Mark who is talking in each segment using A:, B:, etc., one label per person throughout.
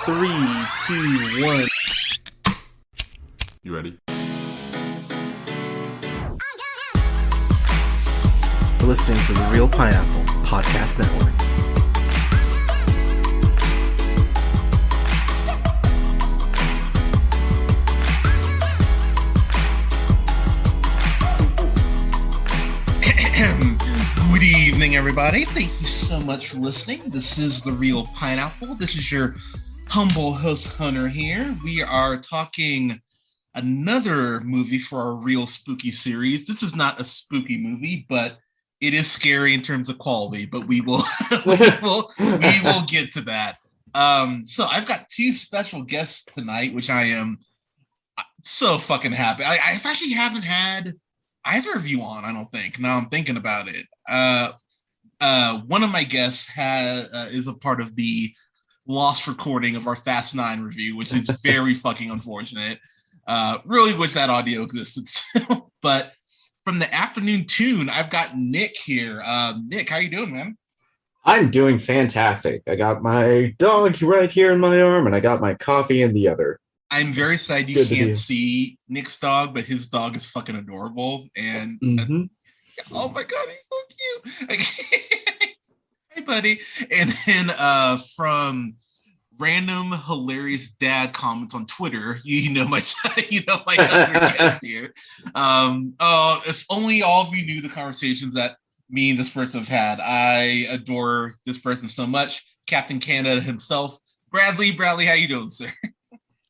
A: Three, two, one.
B: You ready?
A: You're listening to the Real Pineapple Podcast Network.
C: Good evening, everybody. Thank you so much for listening. This is the Real Pineapple. This is your humble host, Hunter, here. We are talking another movie for our Real Spooky series. This is not a spooky movie, but it is scary in terms of quality, but we will we will get to that. So I've got two special guests tonight, which I am so fucking happy. I actually haven't had either of you on, I don't think. Now I'm thinking about it. One of my guests is a part of the lost recording of our Fast 9 review, which is very fucking unfortunate. Really wish that audio existed still. But from the afternoon tune, I've got Nick here. Nick, how you doing, man?
D: I'm doing fantastic. I got my dog right here in my arm, and I got my coffee in the other.
C: I'm very sad you can't see Nick's dog, but his dog is fucking adorable. And oh my god, he's so cute. Hey, buddy. And then from random hilarious dad comments on Twitter, you know my other guest here. If only all of you knew the conversations that me and this person have had. I adore this person so much. Captain Canada himself, Bradley. Bradley, how you doing, sir?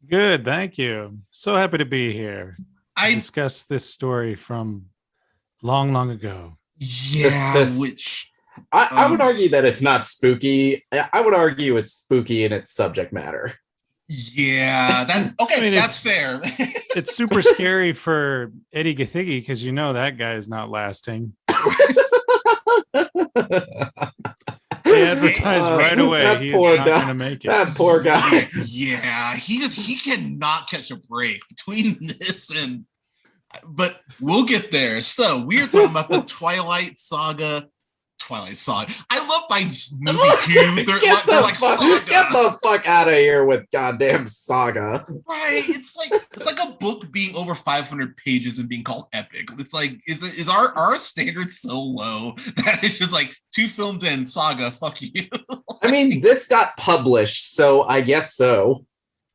E: Good, thank you. So happy to be here. I discussed this story from long ago.
C: Yeah,
D: I would argue that it's not spooky. I would argue it's spooky in its subject matter.
C: Yeah, that's fair.
E: It's super scary for Eddie Gathigi because you know that guy is not lasting. They advertised right away. He's not going to make it.
D: That poor guy.
C: Yeah, he cannot catch a break between this and. But we'll get there. So we are talking about the Twilight Saga. I love my movie too. They're like saga.
D: Get the fuck out of here with goddamn saga.
C: Right? It's like a book being over 500 pages and being called epic. It's like is our standards so low that it's just like 2 films in saga? Fuck you.
D: I mean, this got published, so I guess so.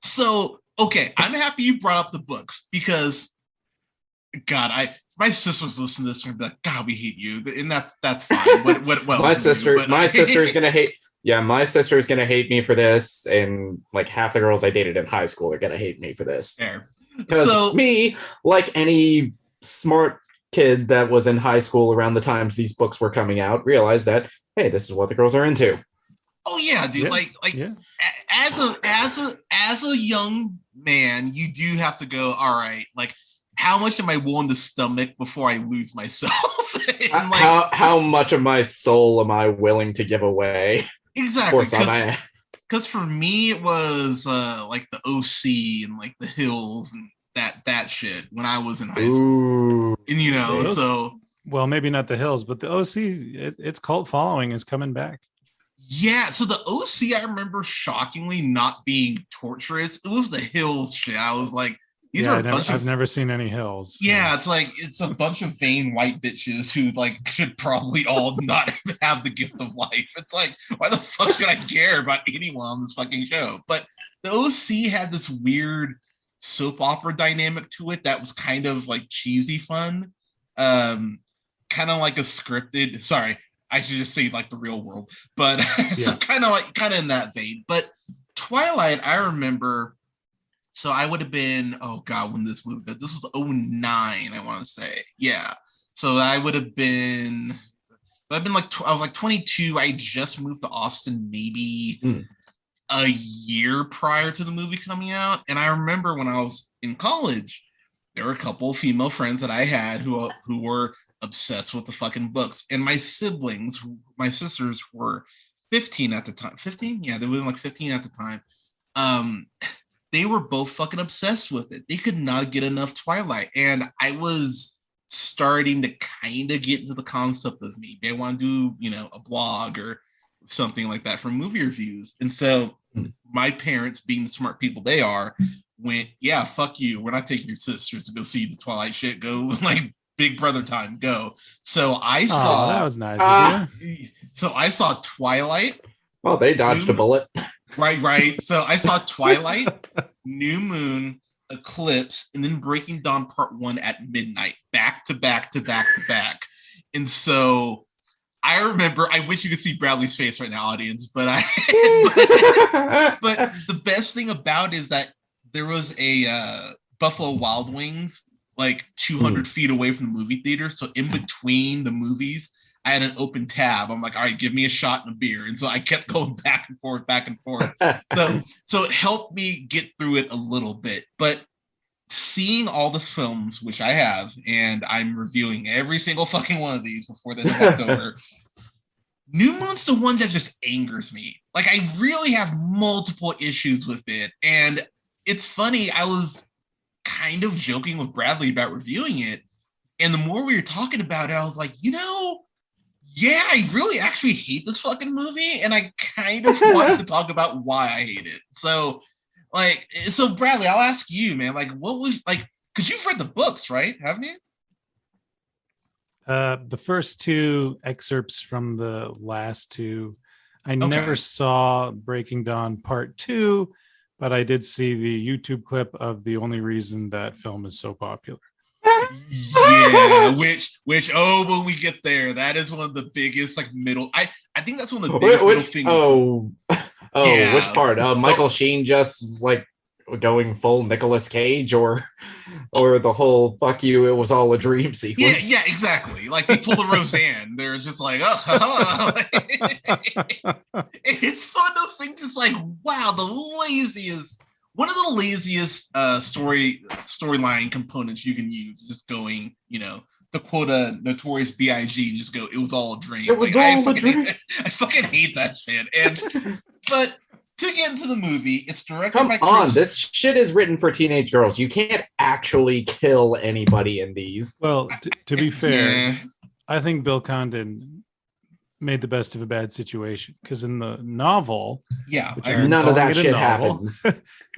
C: So okay, I'm happy you brought up the books because. God, my sister's listening to this and be like, God, we hate you, and that's fine. What
D: my sister is gonna hate. Yeah, my sister is gonna hate me for this, and like half the girls I dated in high school are gonna hate me for this.
C: Fair.
D: Because me, like any smart kid that was in high school around the times these books were coming out, realized that hey, this is what the girls are into.
C: Oh yeah, dude.
E: Yeah.
C: As a young man, you do have to go. All right, like. How much am I willing to stomach before I lose myself?
D: How much of my soul am I willing to give away?
C: Exactly. Because for me, it was like the OC and like the Hills and that shit when I was in high school. And so
E: well, maybe not the Hills, but the OC, its cult following is coming back.
C: Yeah, so the OC, I remember shockingly not being torturous. It was the Hills shit. I was like.
E: I've never seen any Hills.
C: Yeah, it's a bunch of vain white bitches who like should probably all not have the gift of life. It's like, why the fuck should I care about anyone on this fucking show? But the OC had this weird soap opera dynamic to it that was kind of like cheesy fun. Kind of like a scripted, sorry, I should just say like the real world, but so kind of in that vein. But Twilight, I remember. So I would have been, oh God, when this movie, this was 2009, I want to say. Yeah. So I would have been, I was like 22. I just moved to Austin maybe a year prior to the movie coming out. And I remember when I was in college, there were a couple of female friends that I had who were obsessed with the fucking books. And my siblings, my sisters were 15 at the time. 15? Yeah, they were like 15 at the time. They were both fucking obsessed with it. They could not get enough Twilight. And I was starting to kind of get into the concept of maybe I want to do, a blog or something like that for movie reviews. And so my parents, being the smart people they are, went, yeah, fuck you. We're not taking your sisters to go see the Twilight shit. Go like Big Brother time. Go. So I saw.
E: That was nice of you.
C: So I saw Twilight.
D: Well, they dodged a bullet.
C: Right. So I saw Twilight, New Moon, Eclipse, and then Breaking Dawn Part 1 at midnight, back to back to back to back. And so I remember, I wish you could see Bradley's face right now, audience, but but the best thing about it is that there was a Buffalo Wild Wings like 200 feet away from the movie theater. So in between the movies, I had an open tab. I'm like, all right, give me a shot and a beer. And so I kept going back and forth. So it helped me get through it a little bit. But seeing all the films, which I have, and I'm reviewing every single fucking one of these before this is October, New Moon's the one that just angers me. Like, I really have multiple issues with it. And it's funny, I was kind of joking with Bradley about reviewing it. And the more we were talking about it, I was like, yeah, I really actually hate this fucking movie. And I kind of want to talk about why I hate it. So Bradley, I'll ask you, man, like, what was, like, because you've read the books, right? Haven't you?
E: The first two excerpts from the last two. I never saw Breaking Dawn Part 2, but I did see the YouTube clip of the only reason that film is so popular.
C: Yeah, which when we get there, that is one of the biggest like middle. I think that's one of the biggest middle fingers.
D: Yeah. Which part? Michael Sheen just like going full Nicolas Cage, or the whole "fuck you, it was all a dream" sequence.
C: Yeah, exactly. Like they pull the Roseanne. They're just like, oh. It's one of those things. It's like, wow, one of the laziest storyline components you can use. Just going, the quota Notorious B.I.G. just go, it was all a dream.
D: It was all a dream.
C: I fucking hate that shit. But to get into the movie, it's directed by Chris.
D: Come on, this shit is written for teenage girls. You can't actually kill anybody in these.
E: Well, to be fair, I think Bill Condon made the best of a bad situation, because in the novel,
D: none of that shit happens.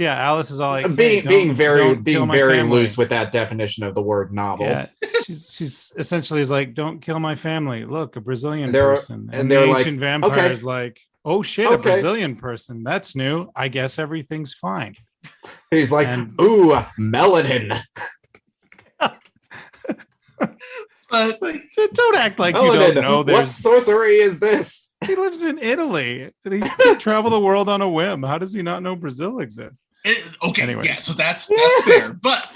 E: Yeah, Alice is all like
D: being very loose with that definition of the word novel.
E: Yeah, she's essentially is like, don't kill my family. Look, a Brazilian person, and the ancient vampire is like, oh shit, a Brazilian person. That's new. I guess everything's fine.
D: He's like, ooh, melanin.
E: But like, don't act like you don't know.
D: What sorcery is this?
E: He lives in Italy. He can travel the world on a whim. How does he not know Brazil exists?
C: Yeah, so that's fair. But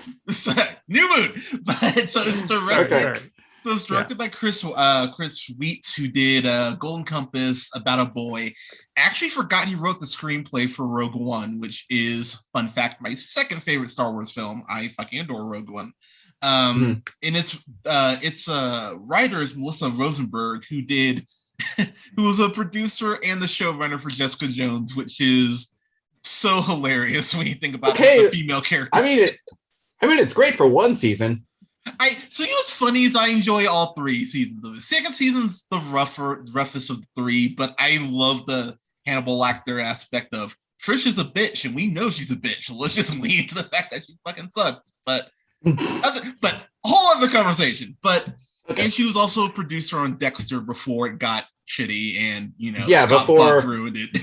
C: New Moon. But so it's directed. So it's directed by Chris Weitz, who did Golden Compass, About a Boy. Actually forgot he wrote the screenplay for Rogue One, which is, fun fact, my second favorite Star Wars film. I fucking adore Rogue One. And its writer is Melissa Rosenberg, who was a producer and the showrunner for Jessica Jones, which is so hilarious when you think about the female characters.
D: I mean, it's great for one season.
C: So what's funny is I enjoy all three seasons of it. Second season's the roughest of the three, but I love the Hannibal Lecter aspect of Trish is a bitch, and we know she's a bitch. So let's just lean to the fact that she fucking sucks. But whole other conversation. And she was also a producer on Dexter before it got shitty, and Scott Buck ruined it.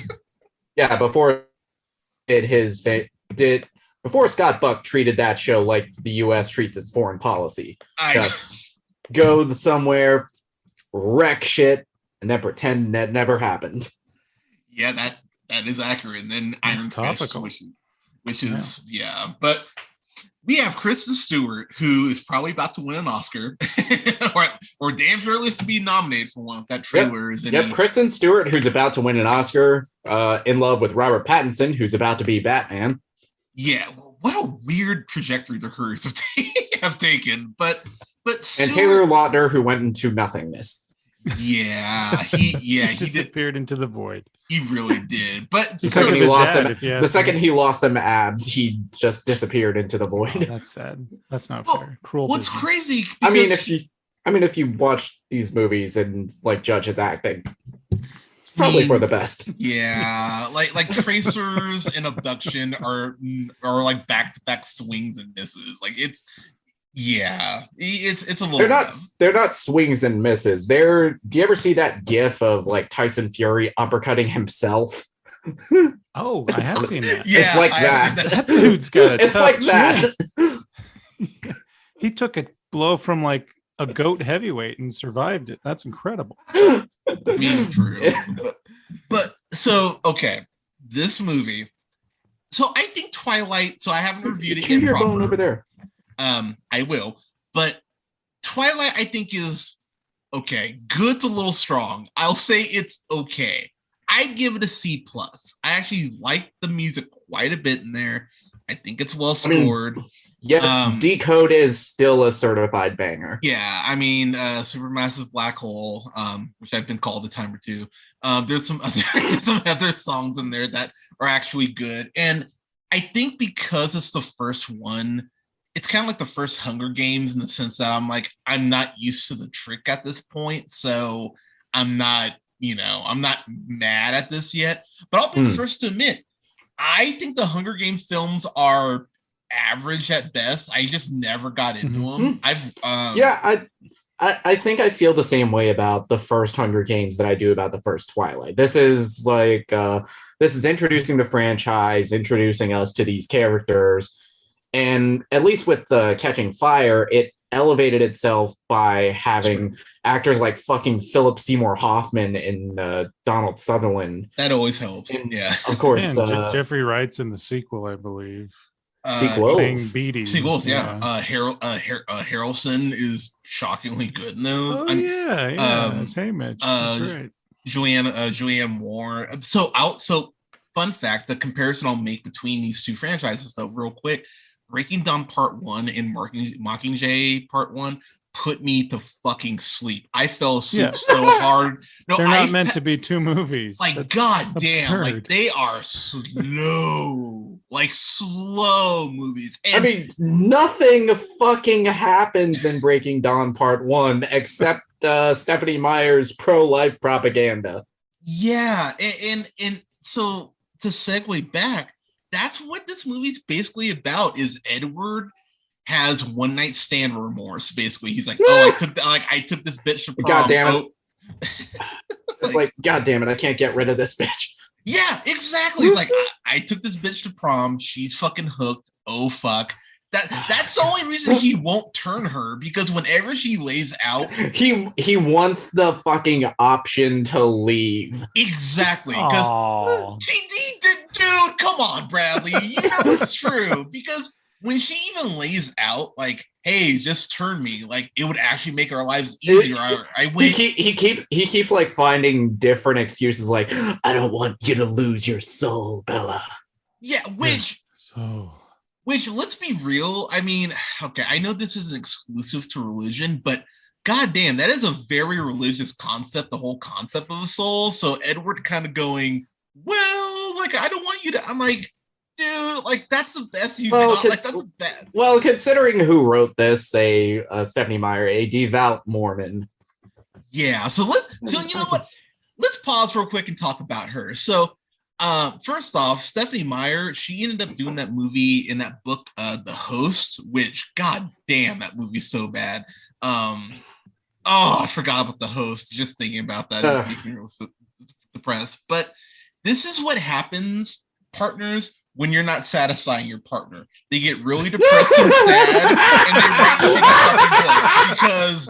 C: Before Scott Buck treated that show like the U.S. treats its foreign policy. Just go somewhere, wreck shit, and then pretend that never happened. Yeah, that is accurate. And then Iron Fist, which is but we have Kristen Stewart, who is probably about to win an Oscar, or damn sure at least to be nominated for one if that trailer is in. Yep, Kristen Stewart, who's about to win an Oscar, in love with Robert Pattinson, who's about to be Batman. Yeah, what a weird trajectory their careers have taken. But Stewart, and Taylor Lautner, who went into nothingness. Yeah, he
E: disappeared into the void.
C: He really did. But
D: the second he lost them abs, he just disappeared into the void.
E: Oh, that's sad. That's not fair. Cruel.
C: What's crazy?
D: I mean, if you watch these movies and like judge his acting, it's probably for the best.
C: Yeah, like Tracers and Abduction are like back-to-back swings and misses. Like it's a little.
D: They're not swings and misses. Do you ever see that GIF of like Tyson Fury uppercutting himself?
E: Oh, I have seen that.
C: Yeah,
D: it's like
E: That dude's got a
D: it's
E: tough
D: like that.
E: chin. He took a blow from like a goat heavyweight and survived it. That's incredible.
C: I mean, true. But so okay, this movie. So I think Twilight. So I haven't reviewed it
D: Keep
C: yet.
D: your
C: Proper.
D: bone over there.
C: I will. But Twilight, I think, is okay. Good's a little strong. I'll say it's okay. I give it a C plus. I actually like the music quite a bit in there. I think it's well scored.
D: Yes, Decode is still a certified banger.
C: Yeah, I mean, Supermassive Black Hole, which I've been called a time or two. There's some other songs in there that are actually good. And I think because it's the first one, it's kind of like the first Hunger Games in the sense that I'm not used to the trick at this point. So I'm not mad at this yet. But I'll be the first to admit, I think the Hunger Games films are average at best. I just never got into them.
D: I think I feel the same way about the first Hunger Games that I do about the first Twilight. This is like this is introducing the franchise, introducing us to these characters, and at least with Catching Fire, it elevated itself by having actors like fucking Philip Seymour Hoffman and Donald Sutherland.
C: That always helps.
D: And,
C: yeah,
D: of course.
E: Jeffrey Wright's in the sequel, I believe.
D: Sequels.
C: Sequels, yeah. Harrelson is shockingly good in those.
E: Oh, yeah. It's Haymitch. That's right.
C: Julianne Moore. So fun fact, the comparison I'll make between these two franchises, though, real quick. Breaking Dawn Part 1 and Mockingjay Part 1 put me to fucking sleep. I fell asleep so hard. No,
E: they're not meant to be two movies.
C: Like,
E: that's
C: goddamn,
E: absurd.
C: like they are slow, like slow movies. And
D: I mean, nothing fucking happens in Breaking Dawn Part 1 except Stephanie Meyer's pro-life propaganda.
C: Yeah, and so to segue back, that's what this movie's basically about. Is Edward has one night stand remorse. Basically, he's like, "Oh, I took this bitch to prom."
D: God damn it! It's like, God damn it! I can't get rid of this bitch.
C: Yeah, exactly. It's like I took this bitch to prom. She's fucking hooked. Oh fuck. That's the only reason he won't turn her, because whenever she lays out,
D: he wants the fucking option to leave.
C: Exactly, because dude, come on, Bradley, you know it's true. Because when she even lays out, like, hey, just turn me, like it would actually make our lives easier. I went.
D: He keeps like finding different excuses, like, I don't want you to lose your soul, Bella.
C: Yeah, Which, let's be real. I mean, okay, I know this isn't exclusive to religion, but goddamn, that is a very religious concept, the whole concept of a soul. So Edward kind of going, well, like, I don't want you to, I'm like, dude, like, that's the best you got. Like, that's bad.
D: Well, considering who wrote this, Stephanie Meyer, a devout Mormon.
C: Yeah, so you know what? Let's pause real quick and talk about her. So, first off, Stephanie Meyer, she ended up doing that movie in that book, The Host, which, god damn, that movie's so bad. I forgot about The Host. Just thinking about that, it's making me so depressed. But this is what happens, partners, when you're not satisfying your partner. They get really depressed and sad, and they write shitty fucking jokes, because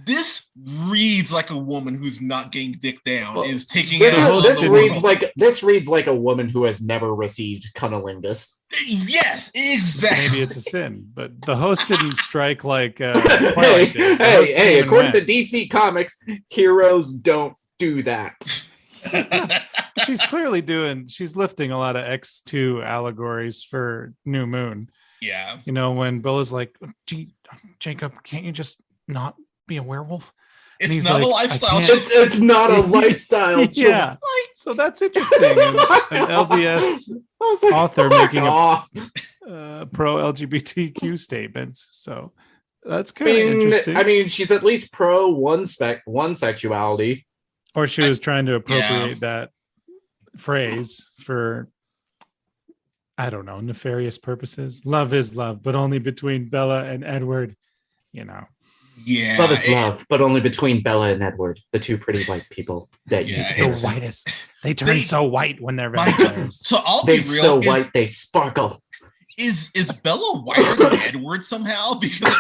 C: this reads like a woman who's not getting dick down, is taking
D: this reads like a woman who has never received cunnilingus.
C: Yes, exactly.
E: Maybe it's a sin, but The Host didn't strike like
D: hey, according to DC Comics, heroes don't do that.
E: She's clearly she's lifting a lot of X2 allegories for New Moon.
C: Yeah.
E: You know, when Bill is like, gee, Jacob, can't you just not be a werewolf?
C: It's not a lifestyle.
D: It's not a lifestyle.
E: Yeah. So that's interesting. An LDS author making pro LGBTQ statements. So that's kind of interesting.
D: I mean, she's at least pro one sexuality.
E: Or she was trying to appropriate that phrase for, I don't know, nefarious purposes. Love is love, but only between Bella and Edward, you know.
C: Yeah.
D: Love is love, but only between Bella and Edward, the two pretty white people that you
E: The whitest. They turn so white when they're vampires.
C: So I'll be real.
D: So white they sparkle.
C: Is Bella whiter than Edward somehow? Because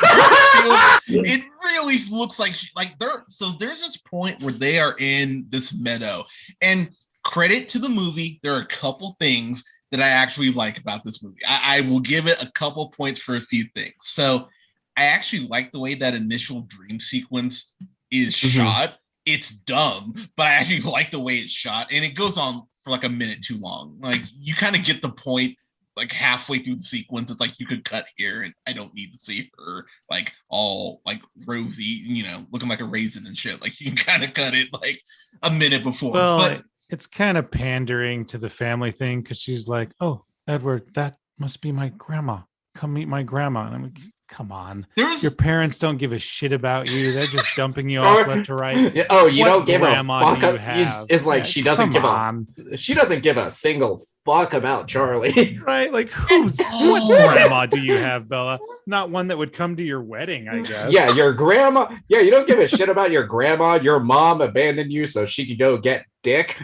C: it really looks like there's this point where they are in this meadow, and credit to the movie, there are a couple things that I actually like about this movie. I will give it a couple points for a few things. So I actually like the way that initial dream sequence is shot. It's dumb, but I actually like the way it's shot, and it goes on for like a minute too long. Like you kind of get the point. Like halfway through the sequence, it's like you could cut here, and I don't need to see her like all like rosy, you know, looking like a raisin and shit. Like you can kind of cut it like a minute before.
E: Well,
C: but
E: it's kind of pandering to the family thing because she's like, "Oh, Edward, that must be my grandma. Come meet my grandma." And I'm like, "Come on, your parents don't give a shit about you. They're just dumping you off left to right."
D: Oh, you
E: what
D: don't give a fuck. It's like she doesn't give a single fuck about Charlie.
E: Right? Like what grandma do you have, Bella? Not one that would come to your wedding, I guess.
D: Yeah, your grandma. Yeah, you don't give a shit about your grandma. Your mom abandoned you so she could go get dick.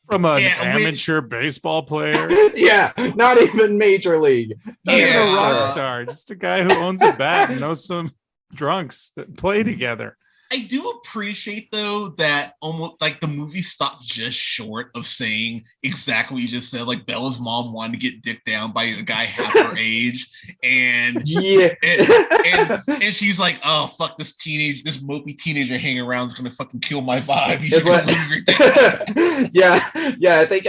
E: From an amateur baseball player.
D: Yeah, not even major league.
E: Not even a rock star. Just a guy who owns a bat and knows some drunks that play together.
C: I do appreciate though that almost like the movie stopped just short of saying exactly what you just said. Like Bella's mom wanted to get dicked down by a guy half her age, and and she's like, "Oh fuck, this mopey teenager hanging around is gonna fucking kill my vibe."
D: Yeah. I think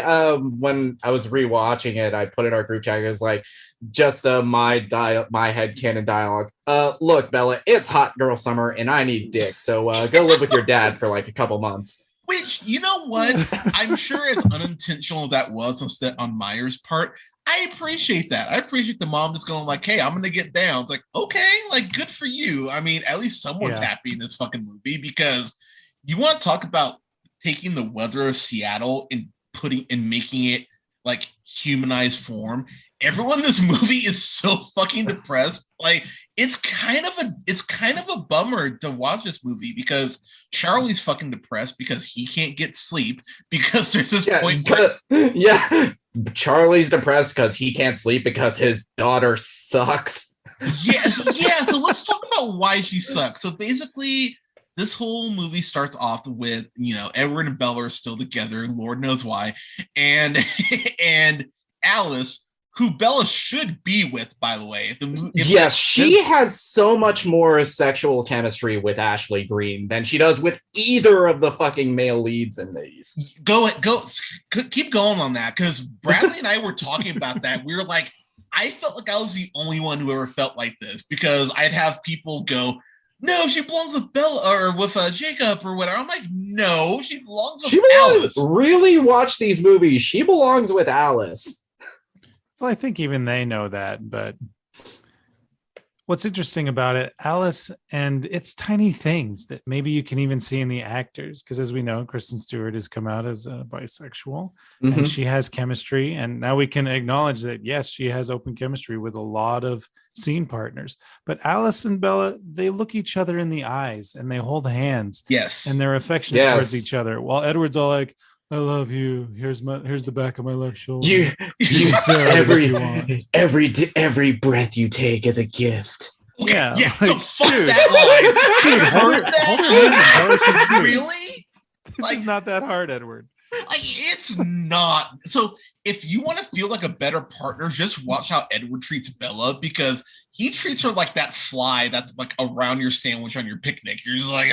D: when I was rewatching it, I put in our group chat. It was like just my headcanon dialogue. Look, Bella, it's hot girl summer, and I need dick. So go live with your dad for like a couple months.
C: Which, you know what? I'm sure as unintentional as that was on Meyer's part, I appreciate that. I appreciate the mom just going like, "Hey, I'm gonna get down." It's like, okay, like good for you. I mean, at least someone's happy in this fucking movie, because you want to talk about taking the weather of Seattle and making it like humanized form. Everyone in this movie is so fucking depressed. Like it's kind of a bummer to watch this movie, because Charlie's fucking depressed because he can't get sleep, because there's this point where
D: Charlie's depressed because he can't sleep because his daughter sucks.
C: So let's talk about why she sucks. So basically this whole movie starts off with, you know, Edward and Bella are still together, Lord knows why, and Alice, who Bella should be with, by the way.
D: She has so much more sexual chemistry with Ashley Greene than she does with either of the fucking male leads in these.
C: Keep going on that, because Bradley and I were talking about that. We were like, I felt like I was the only one who ever felt like this, because I'd have people go, "No, she belongs with Bella or with Jacob or whatever." I'm like, no, she belongs with Alice.
D: Really watch these movies. She belongs with Alice.
E: Well, I think even they know that, but what's interesting about it, Alice, and it's tiny things that maybe you can even see in the actors, because as we know, Kristen Stewart has come out as bisexual, and she has chemistry, and now we can acknowledge that, yes, she has open chemistry with a lot of scene partners. But Alice and Bella, they look each other in the eyes, and they hold hands, and they're affectionate towards each other, while Edward's all like, "I love you. Here's the back of my left shoulder.
D: Every breath you take is a gift."
C: Okay,
E: like,
C: so fuck that line.
E: Dude,
C: really?
E: This is not that hard, Edward.
C: Like, it's not. So if you want to feel like a better partner, just watch how Edward treats Bella, because he treats her like that fly that's like around your sandwich on your picnic. You're just like,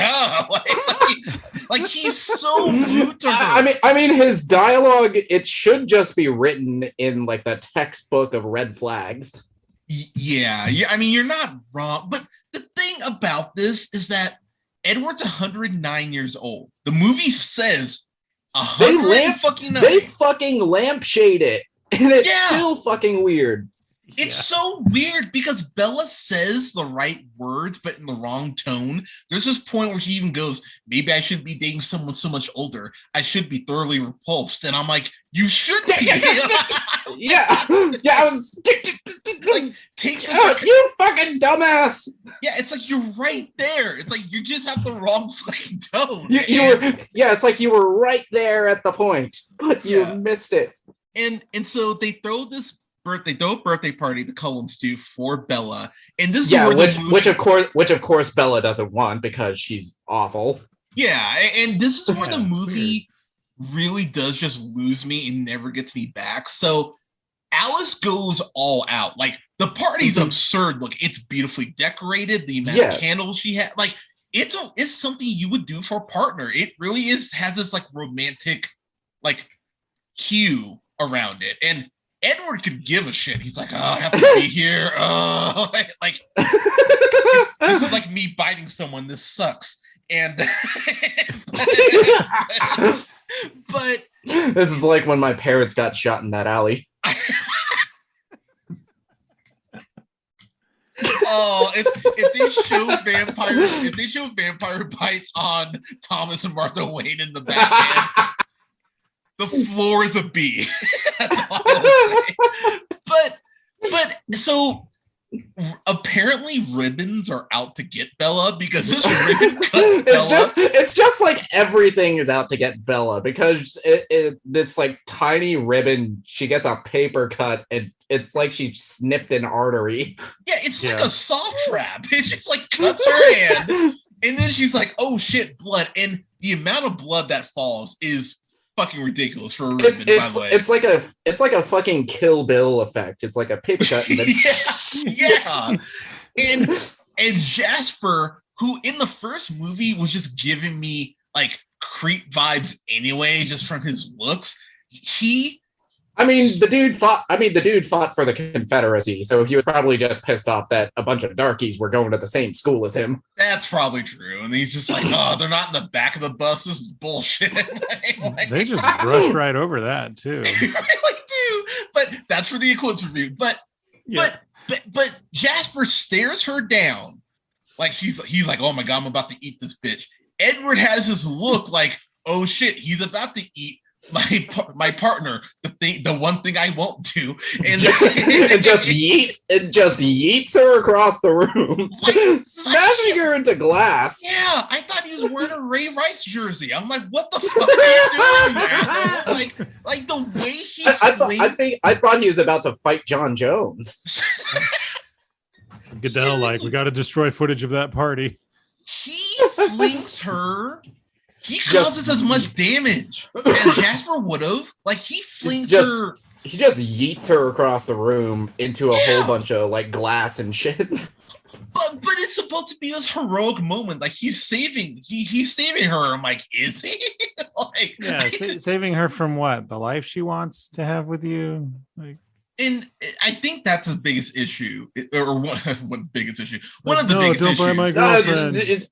C: like he's so rude to her.
D: I mean, his dialogue, it should just be written in like the textbook of red flags.
C: Yeah. I mean, you're not wrong. But the thing about this is that Edward's 109 years old. The movie says 100 fucking 9.
D: They fucking lampshade it, and it's still fucking weird.
C: It's so weird because Bella says the right words, but in the wrong tone. There's this point where she even goes, maybe I shouldn't be dating someone so much older. I should be thoroughly repulsed. And I'm like, you should be.
D: Yeah. I was
C: like, take this.
D: You fucking dumbass.
C: Yeah, it's like you're right there. It's like you just have the wrong fucking tone.
D: It's like you were right there at the point, but you missed it.
C: And so they throw this birthday party the Cullens do for Bella, and this is where
D: which of course Bella doesn't want because she's awful.
C: Yeah, and this is where the movie really does just lose me and never gets me back. So Alice goes all out. Like the party's absurd. Look, it's beautifully decorated. The amount of candles she had, like it's something you would do for a partner. It really has this like romantic like hue around it, and Edward could give a shit. He's like, oh, I have to be here. Oh, like this is like me biting someone. This sucks. And but
D: this is like when my parents got shot in that alley.
C: Oh, if they show vampire bites on Thomas and Martha Wayne in the Batman, the floor is a B. That's all I'll say. But so apparently ribbons are out to get Bella because this ribbon cuts Bella.
D: It's just like everything is out to get Bella because it's like tiny ribbon. She gets a paper cut and it's like she snipped an artery.
C: Yeah, it's like a soft trap. It just like cuts her hand. And then she's like, oh shit, blood. And the amount of blood that falls is fucking ridiculous for a ribbon, by the way.
D: It's like a fucking Kill Bill effect. It's like a paper cut. And then
C: yeah. And Jasper, who in the first movie was just giving me like creep vibes anyway, just from his looks. The dude fought for the Confederacy, so he was probably just pissed off that a bunch of darkies were going to the same school as him. That's probably true. And he's just like, oh, they're not in the back of the bus. This is bullshit.
E: They just brush right over that too.
C: They really do. But that's for the Eclipse review. But Jasper stares her down. Like he's like, oh my God, I'm about to eat this bitch. Edward has this look like, oh shit, he's about to eat my partner, the one thing I won't do, and
D: just yeets her across the room, smashing her into glass.
C: Yeah, I thought he was wearing a Ray Rice jersey. I'm like, what the fuck are you doing, man? Like the way he
D: I thought he was about to fight John Jones.
E: Goodell, like, we got to destroy footage of that party.
C: He flings her. He causes as much damage as Jasper would have. Like he flings her.
D: He just yeets her across the room into a whole bunch of like glass and shit.
C: But it's supposed to be this heroic moment. Like he's saving her. I'm like, is he?
E: Saving her from what? The life she wants to have with you? Like.
C: And I think that's the biggest issue, or one biggest issue. One of the biggest issues.
E: Don't buy my girlfriend.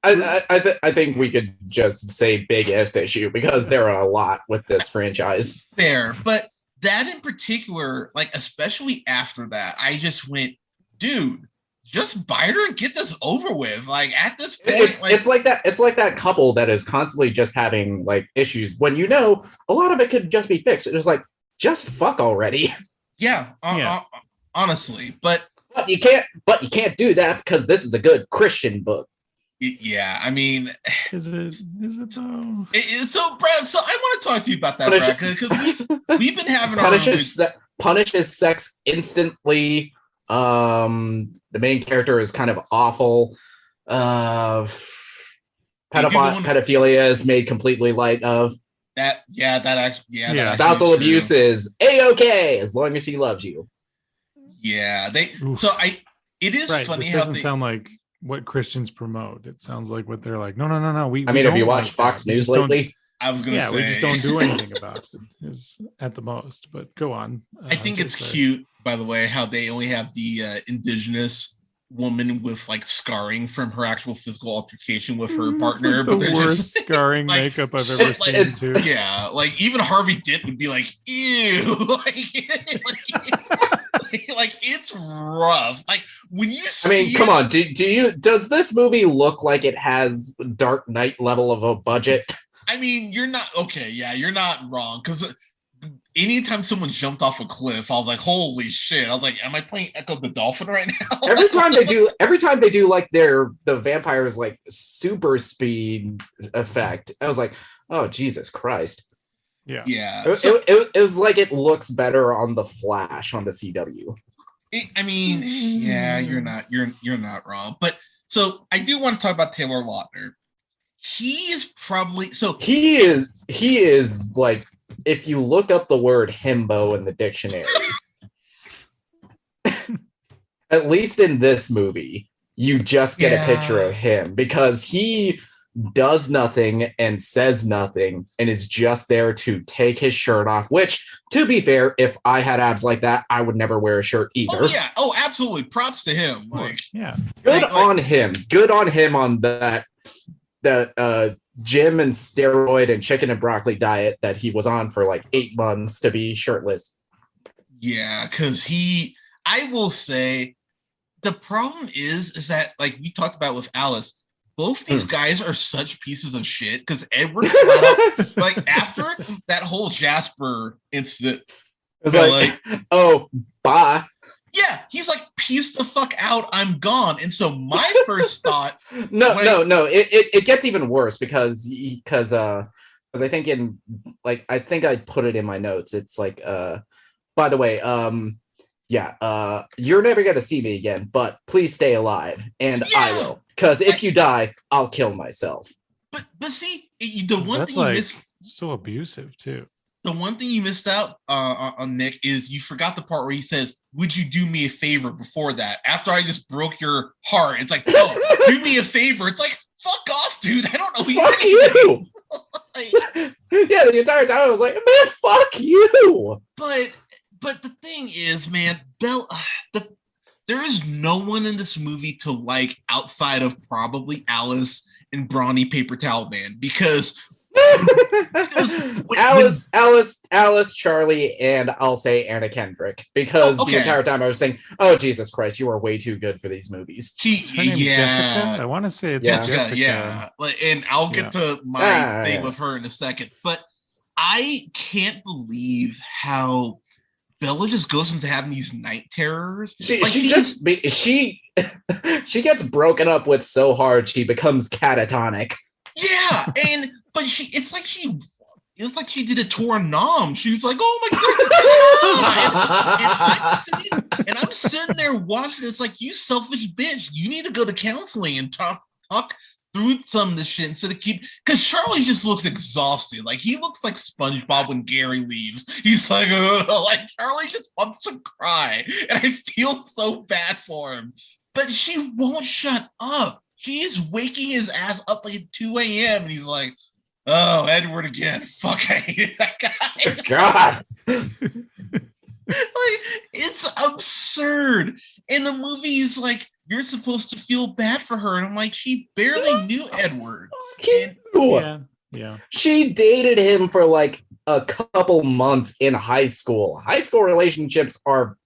D: I think we could just say biggest issue because there are a lot with this franchise.
C: Fair, but that in particular, like especially after that, I just went, dude, just buy her and get this over with. Like at this point,
D: it's like that. It's like that couple that is constantly just having like issues when you know a lot of it could just be fixed. It's like just fuck already.
C: Yeah, honestly, but
D: you can't do that because this is a good Christian book.
C: Yeah, I mean,
E: is it though?
C: So, Brad, so I want to talk to you about that, Brad, because we've been having
D: punishes sex instantly. The main character is kind of awful. Pedophilia is made completely light of. Spousal abuse is A-okay as long as he loves you.
C: Yeah, it is funny.
E: This doesn't sound like what Christians promote. It sounds like what they're like. No.
D: Have you watched Fox News lately?
C: I was gonna say
E: we just don't do anything about it. Is at the most. But go on.
C: I think it's cute, by the way, how they only have the indigenous woman with like scarring from her actual physical altercation with her partner,
E: like
C: but
E: the worst scarring makeup I've ever seen too.
C: Yeah, like even Harvey Dent would be like, ew, like it's rough. Like when you see
D: I mean, come on. Does this movie look like it has Dark Knight level of a budget?
C: I mean, you're not okay. Yeah, you're not wrong. Because anytime someone jumped off a cliff, I was like, holy shit. I was like, am I playing Echo the Dolphin right now?
D: every time they do like the vampires like super speed effect, I was like, oh Jesus Christ.
E: Yeah.
D: It was like it looks better on the Flash on the CW.
C: I mean, yeah, you're not wrong. But so I do want to talk about Taylor Lautner. He is like, if you look up the word himbo in the dictionary, at least in this movie, you just get a picture of him because he does nothing and says nothing and is just there to take his shirt off, which, to be fair, if I had abs like that, I would never wear a shirt either. Oh yeah. Oh, absolutely. Props to him. Like,
E: yeah.
D: Good on him. Good on him on that gym and steroid and chicken and broccoli diet that he was on for like 8 months to be shirtless.
C: Yeah, because I will say the problem is that, like we talked about with Alice, both these guys are such pieces of shit because Edward flat out, like after that whole Jasper incident,
D: it was like, oh, bye.
C: Yeah, he's like, peace the fuck out, I'm gone. And so my first thought,
D: no, it gets even worse because I think I think I put it in my notes. It's like, by the way, you're never gonna see me again, but please stay alive, and I will. Because if you die, I'll kill myself.
C: But see, the one
E: That's
C: thing you
E: like
C: missed,
E: so abusive too.
C: The one thing you missed out on Nick is you forgot the part where he says, "Would you do me a favor?" Before that, after I just broke your heart, it's like, "Oh, do me a favor." It's like, "Fuck off, dude! I don't know who
D: fuck you." Yeah, the entire time I was like, "Man, fuck you."
C: But the thing is, man, there is no one in this movie to like outside of probably Alice and Brawny Paper Towel Man because
D: Alice, Charlie, and I'll say Anna Kendrick because the entire time I was saying, "Oh Jesus Christ, you are way too good for these movies."
E: Her name's Jessica. I want to say it's Jessica.
C: Yeah, and I'll get to my thing with her in a second, but I can't believe how Bella just goes into having these night terrors. She
D: gets broken up with so hard she becomes catatonic.
C: Yeah, but it's like she did a tour in Nam. She was like, "Oh my god!" and I'm sitting there watching. It's like, you selfish bitch. You need to go to counseling and talk through some of this shit instead of because Charlie just looks exhausted. Like he looks like SpongeBob when Gary leaves. He's like, like Charlie just wants to cry, and I feel so bad for him. But she won't shut up. She is waking his ass up like at 2 a.m. and he's like, "Oh, Edward again. Fuck, I hate that guy."
D: God.
C: Like, it's absurd. And the movie is like, you're supposed to feel bad for her. And I'm like, she barely knew Edward.
E: Yeah.
D: She dated him for like a couple months in high school. High school relationships are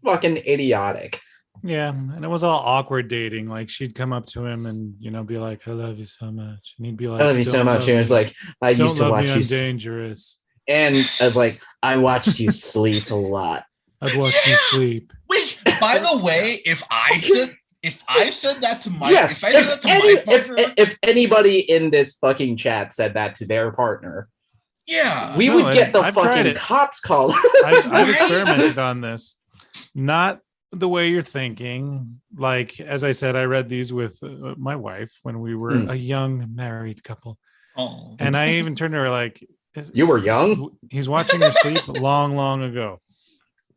D: fucking idiotic.
E: Yeah, and it was all awkward dating. Like she'd come up to him and be like, "I love you so much," and he'd be like,
D: "I love you so much." And it was like, "I used to watch you."
E: Dangerous.
D: And I was like, "I watched you sleep a lot."
E: I've watched you sleep.
C: Which, by the way, if I said that to my
D: if anybody in this fucking chat said that to their partner, we would get the fucking cops called.
E: I've experimented on this. Not the way you're thinking. Like, as I said, I read these with my wife when we were a young married couple.
C: Oh.
E: And I even turned to her like,
D: "You were young?"
E: He's watching her sleep long ago.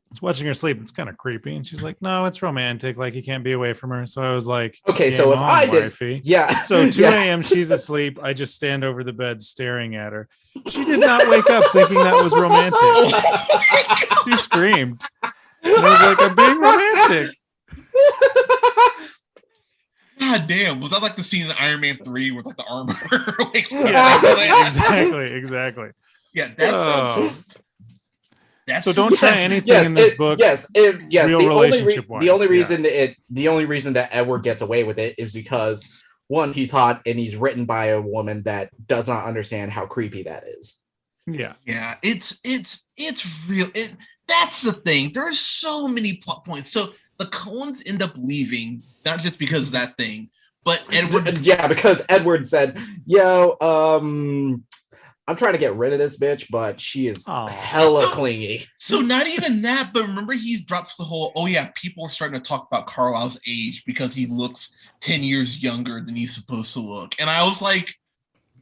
E: He's watching her sleep. It's kind of creepy. And she's like, "No, it's romantic. Like, you can't be away from her." So I was like,
D: "Okay, so if I did,
E: wifey."
D: Yeah.
E: So 2 a.m. she's asleep. I just stand over the bed staring at her. She did not wake up thinking that was romantic. She screamed. And I was like, "I'm being romantic."
C: God damn. Was that like the scene in Iron Man 3 with like the armor?
E: Exactly.
C: Yeah, that sounds... That's
E: So don't try anything in this book.
D: Yes. Real
E: relationship-wise,
D: the only reason that Edward gets away with it is because one, he's hot and he's written by a woman that does not understand how creepy that is.
E: Yeah.
C: It's real. That's the thing. There are so many plot points. So the Coens end up leaving, not just because of that thing, but Edward.
D: Yeah, because Edward said, "Yo, I'm trying to get rid of this bitch, but she is hella clingy."
C: So not even that, but remember he drops the whole, oh yeah, people are starting to talk about Carlisle's age because he looks 10 years younger than he's supposed to look. And I was like,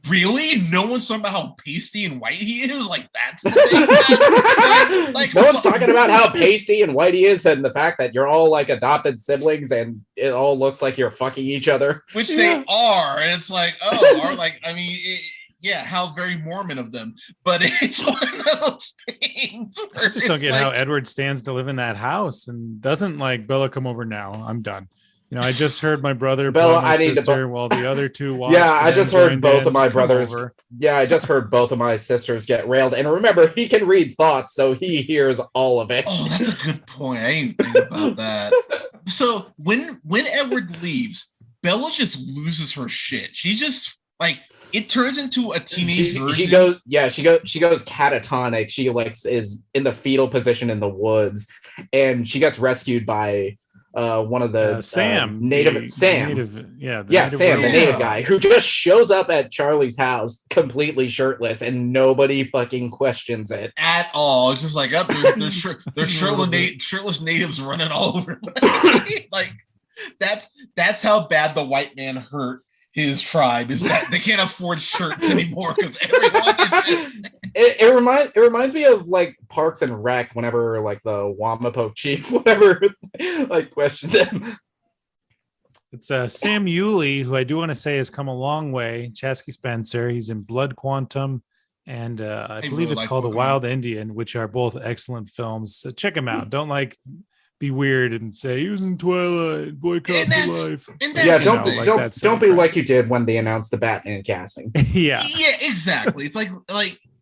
C: really? No one's talking about how pasty and white he is? Like, that's the thing? Like,
D: no one's talking about how pasty and white he is and the fact that you're all like adopted siblings and it all looks like you're fucking each other.
C: Which they are. And it's like, oh, yeah, how very Mormon of them. But it's one of those things.
E: I just don't get how Edward stands to live in that house and doesn't like, Bella, come over now. I'm done. You know, I just heard my brother,
D: Bella,
E: my sister, while the other two watched.
D: Yeah, I just heard both of my brothers. Yeah, I just heard both of my sisters get railed. And remember, he can read thoughts, so he hears all of it.
C: Oh, that's a good point. I didn't think about that. So when Edward leaves, Bella just loses her shit. She just like it turns into a teenage version. She goes catatonic. She like is in the fetal position in the woods, and she gets rescued by one of the
E: Sam,
D: the native
E: native
D: guy who just shows up at Charlie's house completely shirtless and nobody fucking questions it
C: at all. It's just like there's shirtless natives running all over. Like that's how bad the white man hurt his tribe, is that they can't afford shirts anymore because everyone is just...
D: It reminds me of like Parks and Rec whenever like the Wamapoke chief whatever like questioned them.
E: It's Sam Yulee, who I do want to say has come a long way. Chasky Spencer, he's in Blood Quantum and I believe it's called The Wild Indian, which are both excellent films. So check them out. Don't like be weird and say he was in Twilight, boycott for life.
D: Yeah, don't be like you did when they announced the Batman casting.
C: Yeah, exactly. It's like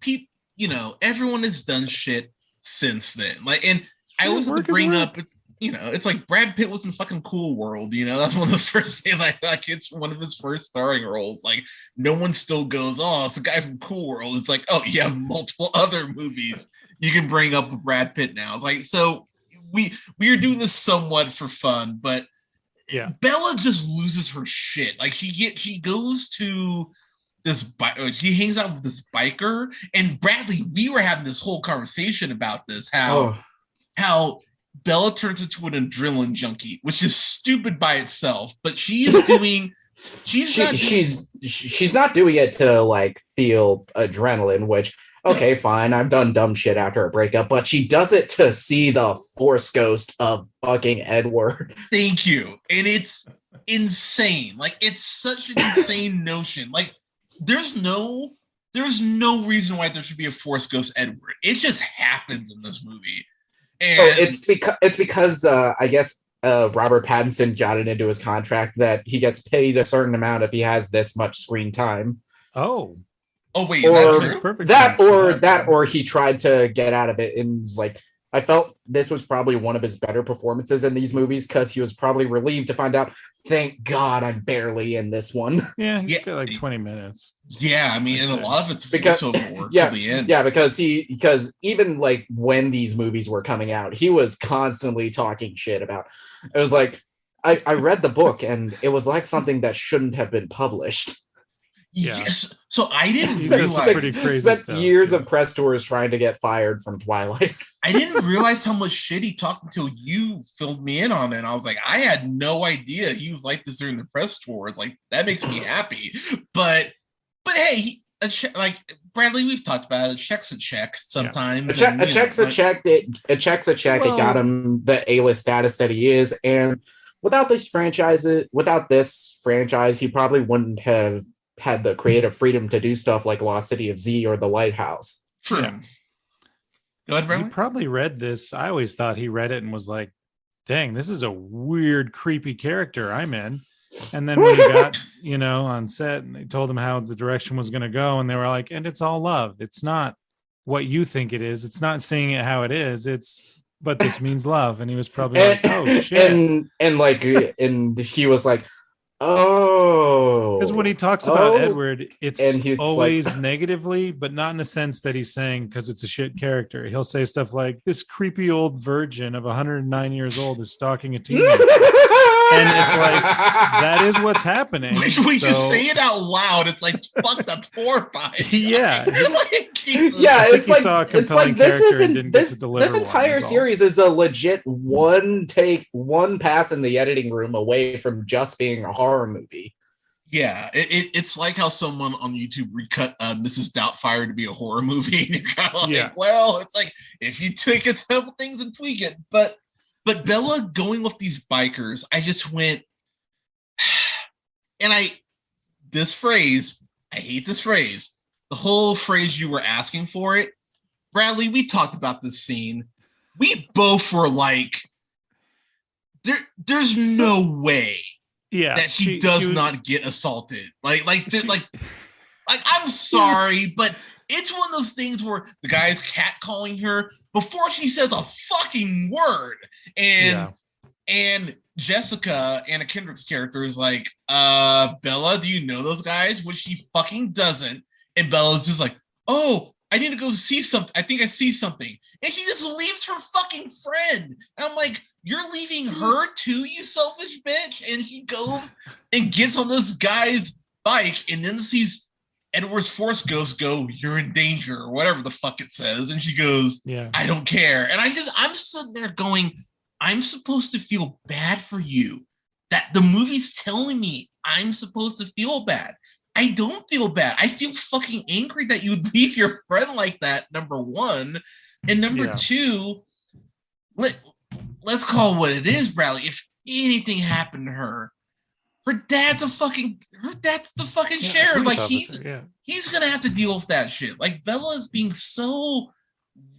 C: people, you know, everyone has done shit since then. Like, and I always have to bring up, it's like Brad Pitt was in fucking Cool World. You know, that's one of the first things. Like it's one of his first starring roles. Like, no one still goes, oh, it's a guy from Cool World. It's like, oh, you have multiple other movies you can bring up with Brad Pitt now. It's like, so. We are doing this somewhat for fun, but yeah, Bella just loses her shit. Like she goes to this she hangs out with this biker, and Bradley, we were having this whole conversation about this, how Bella turns into an adrenaline junkie, which is stupid by itself, but she is doing
D: she's not doing it to like feel adrenaline, which okay, fine. I've done dumb shit after a breakup, but she does it to see the Force ghost of fucking Edward.
C: Thank you. And it's insane. Like, it's such an insane notion. Like, there's no reason why there should be a Force ghost Edward. It just happens in this movie. And
D: it's because I guess Robert Pattinson got it into his contract that he gets paid a certain amount if he has this much screen time.
C: Oh wait,
D: or he tried to get out of it and was like, I felt this was probably one of his better performances in these movies because he was probably relieved to find out, thank God I'm barely in this one.
E: Yeah, he's got like 20 minutes.
C: Yeah, I mean, and a lot of it's voiceover work to the end.
D: Yeah, because even like when these movies were coming out, he was constantly talking shit about. It was like I read the book and it was like something that shouldn't have been published.
E: Yeah.
C: Yes. So I didn't
D: spent years of press tours trying to get fired from Twilight.
C: I didn't realize how much shit he talked until you filled me in on it. And I was like, I had no idea he was like this during the press tours. Like, that makes me happy. But hey, like Bradley, we've talked about it. A check's a check sometimes.
D: Yeah. A check's a check. It got him the A-list status that he is. And without this franchise, he probably wouldn't have had the creative freedom to do stuff like Lost City of Z or The Lighthouse.
C: True. Yeah. Go ahead, Bradley.
E: He probably read this. I always thought he read it and was like, dang, this is a weird, creepy character I'm in. And then when he got, on set and they told him how the direction was going to go, and they were like, and it's all love. It's not what you think it is. It's not saying it how it is. But this means love. And he was probably like, oh shit.
D: And he was like, oh.
E: Because when he talks about Edward, it's always
D: like,
E: negatively, but not in a sense that he's saying because it's a shit character. He'll say stuff like, this creepy old virgin of 109 years old is stalking a teenager. And it's like, that is what's happening.
C: We just say it out loud. It's like, fuck, that's horrifying.
E: Yeah.
D: Yeah, it's like this entire series is a legit one pass in the editing room away from just being a horror movie.
C: Yeah, it's like how someone on YouTube recut Mrs. Doubtfire to be a horror movie. And you're kind of like, well, it's like if you take a couple things and tweak it, but Bella going with these bikers, I just went, and I hate this phrase, the whole phrase you were asking for it. Bradley, we talked about this scene. We both were like, there's no way that he does not get assaulted. Like, I'm sorry, but it's one of those things where the guy's catcalling her before she says a fucking word. And Jessica, Anna Kendrick's character, is like, Bella, do you know those guys? Which she fucking doesn't. And Bella's just like, oh, I need to go see something. I think I see something. And she just leaves her fucking friend. And I'm like, you're leaving her too, you selfish bitch? And he goes and gets on this guy's bike and then sees Edward's Force Ghost go, you're in danger, or whatever the fuck it says. And she goes, I don't care. And I'm sitting there going, I'm supposed to feel bad for you. That the movie's telling me I'm supposed to feel bad. I don't feel bad. I feel fucking angry that you would leave your friend like that, number one. And number two, let's call it what it is, Bradley. If anything happened to her, her dad's the fucking sheriff. Like he's gonna have to deal with that shit. Like Bella is being so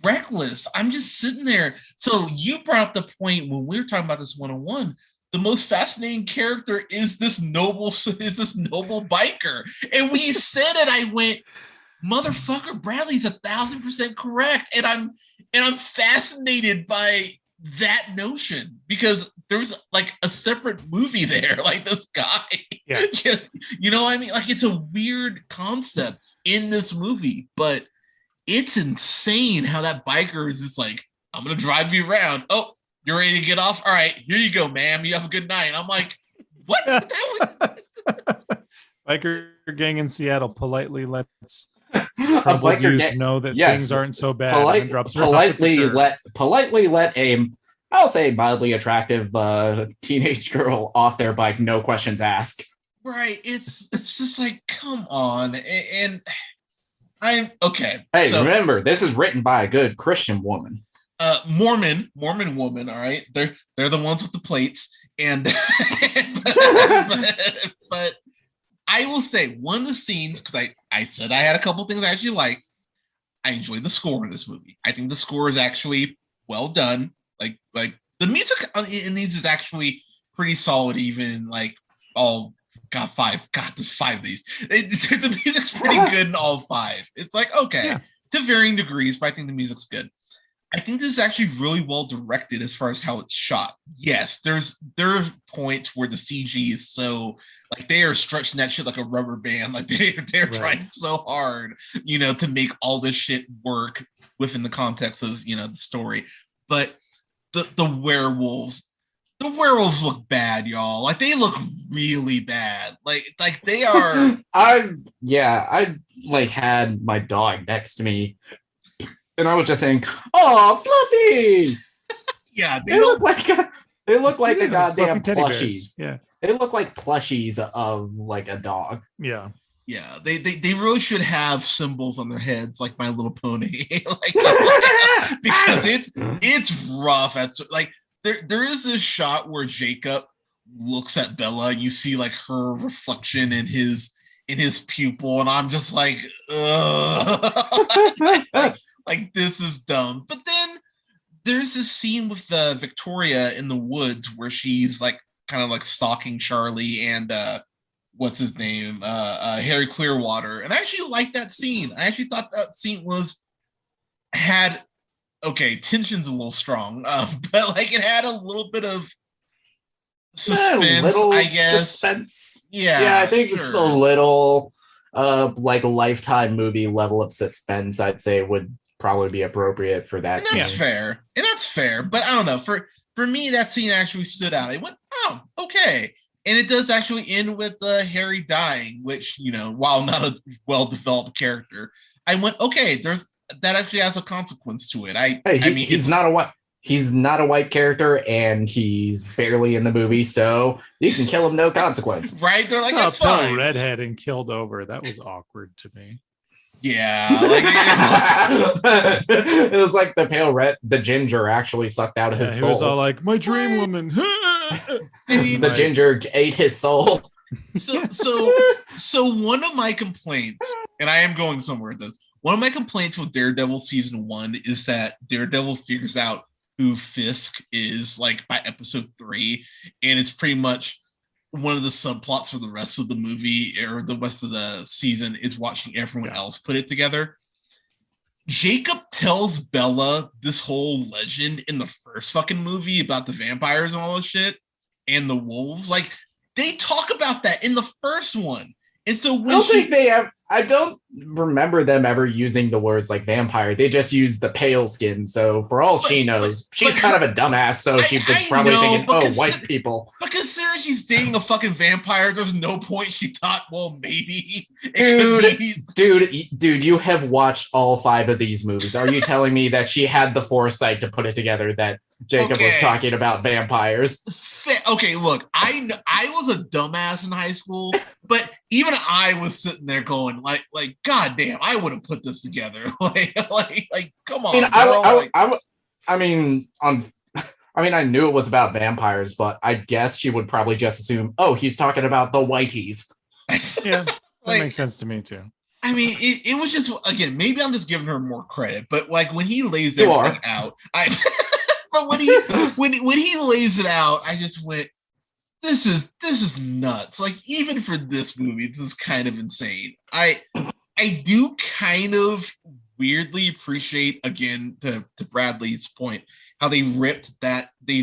C: reckless. I'm just sitting there. So you brought up the point when we were talking about this 101. The most fascinating character is this noble biker. And when you said it, I went, motherfucker, Bradley's 1,000% correct. And I'm fascinated by that notion because there's like a separate movie there. Like this guy, just, you know what I mean? Like it's a weird concept in this movie, but it's insane how that biker is just like, I'm going to drive you around. Oh, you're ready to get off? All right, here you go, ma'am. You have a good night. And I'm like, what?
E: Biker gang in Seattle politely lets troubled youth know that things aren't so bad. And drops
D: politely let a, I'll say, mildly attractive teenage girl off their bike, no questions asked.
C: Right. It's just like, come on. And I'm okay.
D: Hey, so, remember, this is written by a good Christian woman.
C: Mormon woman, all right. They're the ones with the plates, and but I will say one of the scenes, because I said I had a couple things I actually liked. I enjoyed the score in this movie. I think the score is actually well done. Like the music in these is actually pretty solid. Even like there's 5 of these. The music's pretty good in all 5. It's like okay to varying degrees, but I think the music's good. I think this is actually really well directed as far as how it's shot. Yes, there are points where the CG is so like they are stretching that shit like a rubber band. Like they're trying so hard, to make all this shit work within the context of the story. But the werewolves look bad, y'all. Like they look really bad. Like they are.
D: I like had my dog next to me. And I was just saying, "Oh, Fluffy!"
C: Yeah,
D: they look like a goddamn plushies.
E: Yeah,
D: they look like plushies of like a dog.
E: Yeah,
C: yeah. They really should have symbols on their heads, like My Little Pony, because it's rough. Like there is this shot where Jacob looks at Bella, and you see like her reflection in his pupil, and I'm just like, ugh. Like this is dumb. But then there's this scene with Victoria in the woods where she's like kind of like stalking Charlie and what's his name? Harry Clearwater. And I actually liked that scene. I actually thought that scene was had tension's a little strong, but like it had a little bit of suspense, I guess.
D: Suspense.
C: Yeah,
D: I think it's a little like a Lifetime movie level of suspense. I'd say would probably be appropriate for that.
C: And that's fair. But I don't know. For me, that scene actually stood out. I went, oh, okay. And it does actually end with Harry dying, which, while not a well-developed character, I went, okay, that actually has a consequence to it. I mean,
D: he's not a white character, and he's barely in the movie, so you can kill him, no consequence.
C: Right? They're like, that's
E: fine. Redhead and killed over. That was awkward to me.
C: Yeah,
D: it was like the ginger actually sucked out his soul.
E: He was all like, "My dream woman."
D: The ginger ate his soul.
C: So one of my complaints, and I am going somewhere with this. One of my complaints with Daredevil season 1 is that Daredevil figures out who Fisk is like by episode 3, and it's pretty much one of the subplots for the rest of the movie or the rest of the season is watching everyone else put it together. Jacob tells Bella this whole legend in the first fucking movie about the vampires and all this shit and the wolves. Like, they talk about that in the first one. And so when
D: I don't remember them ever using the words like vampire. They just use the pale skin. So for all she knows, she's kind of a dumbass. So she was probably thinking, white people.
C: But considering she's dating a fucking vampire, there's no point she thought, well, maybe
D: Dude, you have watched all 5 of these movies. Are you telling me that she had the foresight to put it together that Jacob was talking about vampires?
C: Okay, look, I was a dumbass in high school, but even I was sitting there going, like, God damn, I would have put this together. like, come on.
D: I mean, I knew it was about vampires, but I guess she would probably just assume, he's talking about the whiteys.
E: Yeah, that makes sense to me too.
C: I mean, it was just, again, maybe I'm just giving her more credit, but like when he lays everything out, but when he lays it out, I just went, this is nuts. Like, even for this movie, this is kind of insane. I do kind of weirdly appreciate, again, to Bradley's point, how they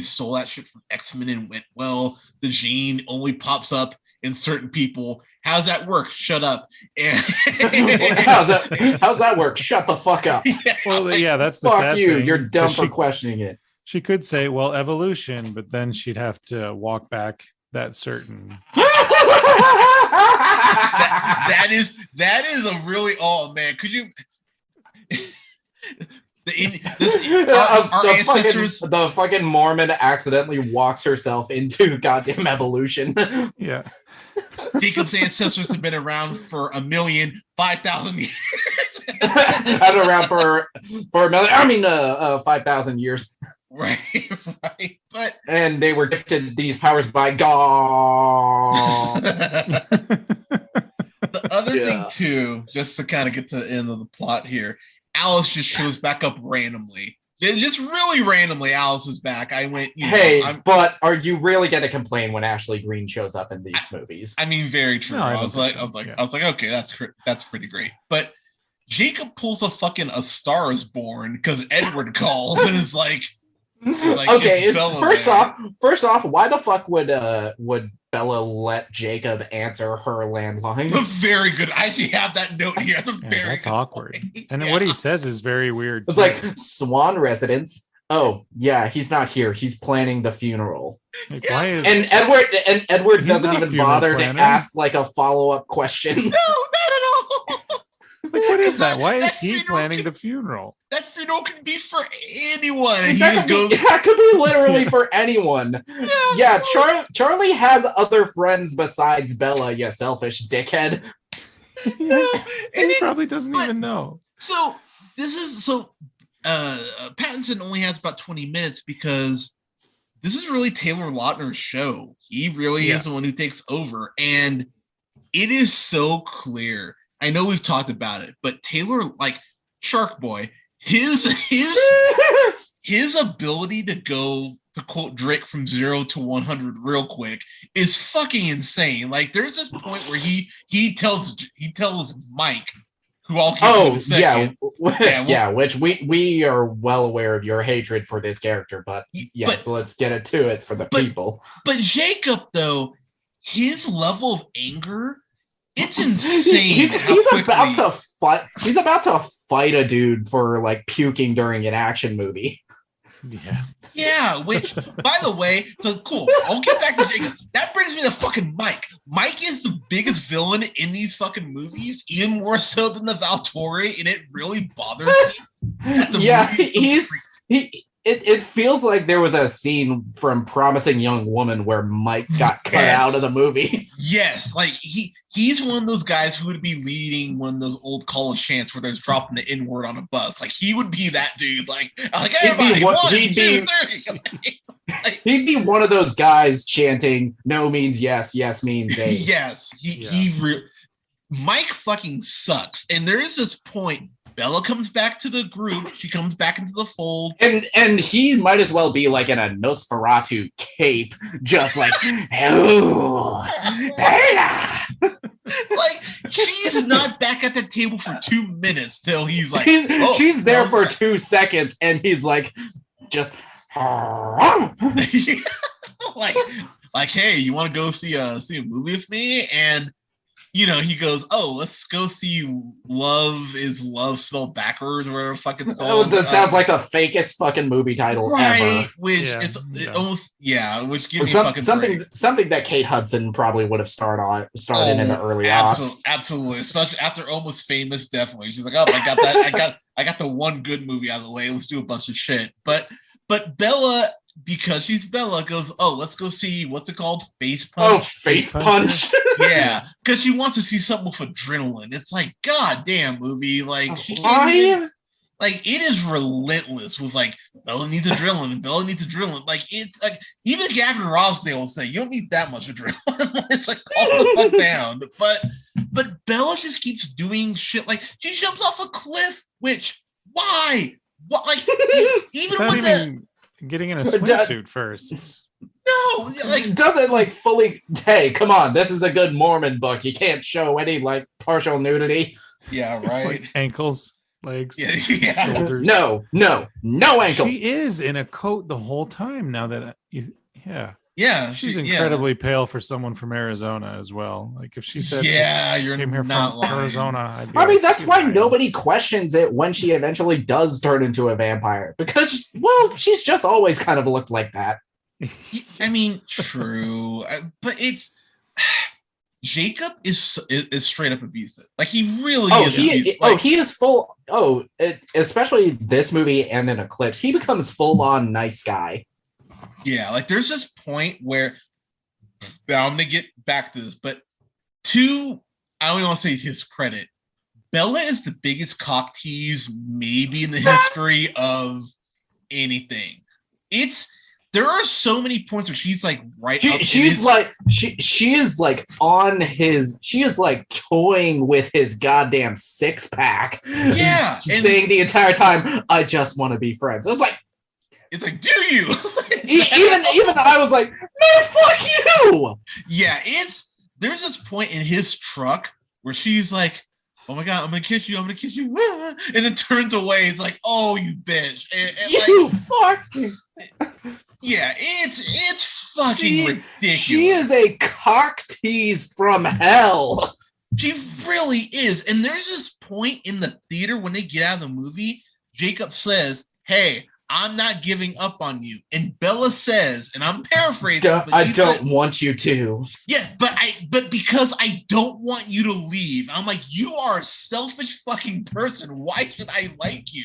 C: stole that shit from X-Men and went, well, the gene only pops up in certain people. How's that work? Shut up.
D: How's that work? Shut the fuck up.
E: Well, that's the
D: fuck
E: sad
D: you.
E: thing.
D: You're dumb for questioning it.
E: She could say, well, evolution, but then she'd have to walk back that certain.
C: that is a really, oh man, could you? Our ancestors,
D: the fucking Mormon accidentally walks herself into goddamn evolution.
E: Yeah.
C: Jacob's ancestors have been around for 5,000 years.
D: I've been around for a million. 5,000 years.
C: Right.
D: And they were gifted these powers by God.
C: The other thing too, just to kind of get to the end of the plot here, Alice just shows back up randomly. Just really randomly, Alice is back. I went,
D: but are you really going to complain when Ashley Greene shows up in these movies?
C: I mean, very true.
E: No,
C: I was like, okay, that's pretty great. But Jacob pulls a Star is Born because Edward calls and is like,
D: okay. First off, why the fuck would Bella let Jacob answer her landline?
C: Very good. I actually have that note here.
E: That's awkward. Point. And what he says is very weird.
D: It's like Swan residence. Oh yeah, he's not here. He's planning the funeral.
E: Like, why is
D: Edward doesn't even bother to ask like a follow-up question.
C: No, not at all.
E: Like, what is that? Why is he planning the funeral?
C: That funeral could be for anyone. And
D: that could be literally for anyone. Yeah, Charlie has other friends besides Bella, you selfish dickhead.
E: And he probably doesn't even know.
C: So Pattinson only has about 20 minutes because this is really Taylor Lautner's show. He really is the one who takes over. And it is so clear. I know we've talked about it, but Taylor, like Shark Boy, his ability to go, to quote Drake, from 0 to 100 real quick is fucking insane. Like, there's this point where he tells Mike, who I'll get to in a second.
D: Which we are well aware of your hatred for this character, but so let's get it to it for the people.
C: But Jacob, though, his level of anger, it's insane.
D: He's about to fight a dude for like puking during an action movie.
C: Yeah, which, by the way, so cool. I'll get back to Jacob. That brings me to fucking Mike. Mike is the biggest villain in these fucking movies, even more so than the Valtori, and it really bothers me.
D: It feels like there was a scene from Promising Young Woman where Mike got cut out of the movie.
C: Yes, like he's one of those guys who would be leading one of those old college chants where there's dropping the N-word on a bus. Like he would be that dude. Like everybody,
D: he'd be one of those guys chanting "No means yes, yes means a."
C: Yes, Mike fucking sucks. And there is this point. Bella comes back to the group. She comes back into the fold.
D: And he might as well be like in a Nosferatu cape, just like, oh,
C: like, she's not back at the table for 2 minutes till he's like,
D: she's there for 2 seconds, and he's like, just,
C: like, hey, you want to go see a movie with me? And he goes, oh, let's go see Love is Love spelled backwards or whatever the fuck it's called.
D: That sounds like the fakest fucking movie title ever.
C: Which which gives me fucking
D: something that Kate Hudson probably would have started in the early aughts.
C: Absolutely, especially after Almost Famous. Definitely, she's like, oh, I got that. I got the one good movie out of the way. Let's do a bunch of shit. But Bella, because she's Bella, goes, oh, let's go see, what's it called? Face Punch?
D: Oh, Face Punch.
C: Yeah, because she wants to see something with adrenaline. It's like, god damn movie. Like, it is relentless with like, Bella needs adrenaline, and Bella needs adrenaline. Like, it's like, even Gavin Rossdale will say, you don't need that much adrenaline. It's like, calm the fuck down. But Bella just keeps doing shit. Like, she jumps off a cliff, which, why? What? Like, even
E: getting in a swimsuit first.
C: No, like
D: doesn't like fully. Hey, come on! This is a good Mormon book. You can't show any like partial nudity.
C: Yeah, right.
E: Like ankles, legs,
C: shoulders.
D: No ankles.
E: She is in a coat the whole time. Now that she's
C: incredibly
E: pale for someone from Arizona as well. Like if she said,
C: you're
E: came here
C: not
E: from
C: lying.
E: Arizona.
D: That's why nobody questions it when she eventually does turn into a vampire, because she's just always kind of looked like that.
C: I mean, true, but it's Jacob is straight up abusive. Like he really is.
D: He is full. Especially this movie and in Eclipse, he becomes full on nice guy.
C: Yeah, like there's this point where I'm gonna get back to this, but I don't want to say his credit. Bella is the biggest cock tease maybe in the history of anything. There are so many points where she's like she is like toying with his goddamn 6-pack. Yeah,
D: saying the entire time, I just want to be friends. It's like,
C: do you?
D: even I was like, man, fuck you.
C: Yeah, there's this point in his truck where she's like, oh my god, I'm gonna kiss you, and then turns away. It's like, oh, you bitch. And
D: you fucking.
C: Yeah, it's fucking ridiculous.
D: She is a cock tease from hell.
C: She really is. And there's this point in the theater when they get out of the movie, Jacob says, hey, I'm not giving up on you. And Bella says, and I'm paraphrasing,
D: I don't want you to.
C: Yeah, but because I don't want you to leave. I'm like, you are a selfish fucking person. Why should I like you?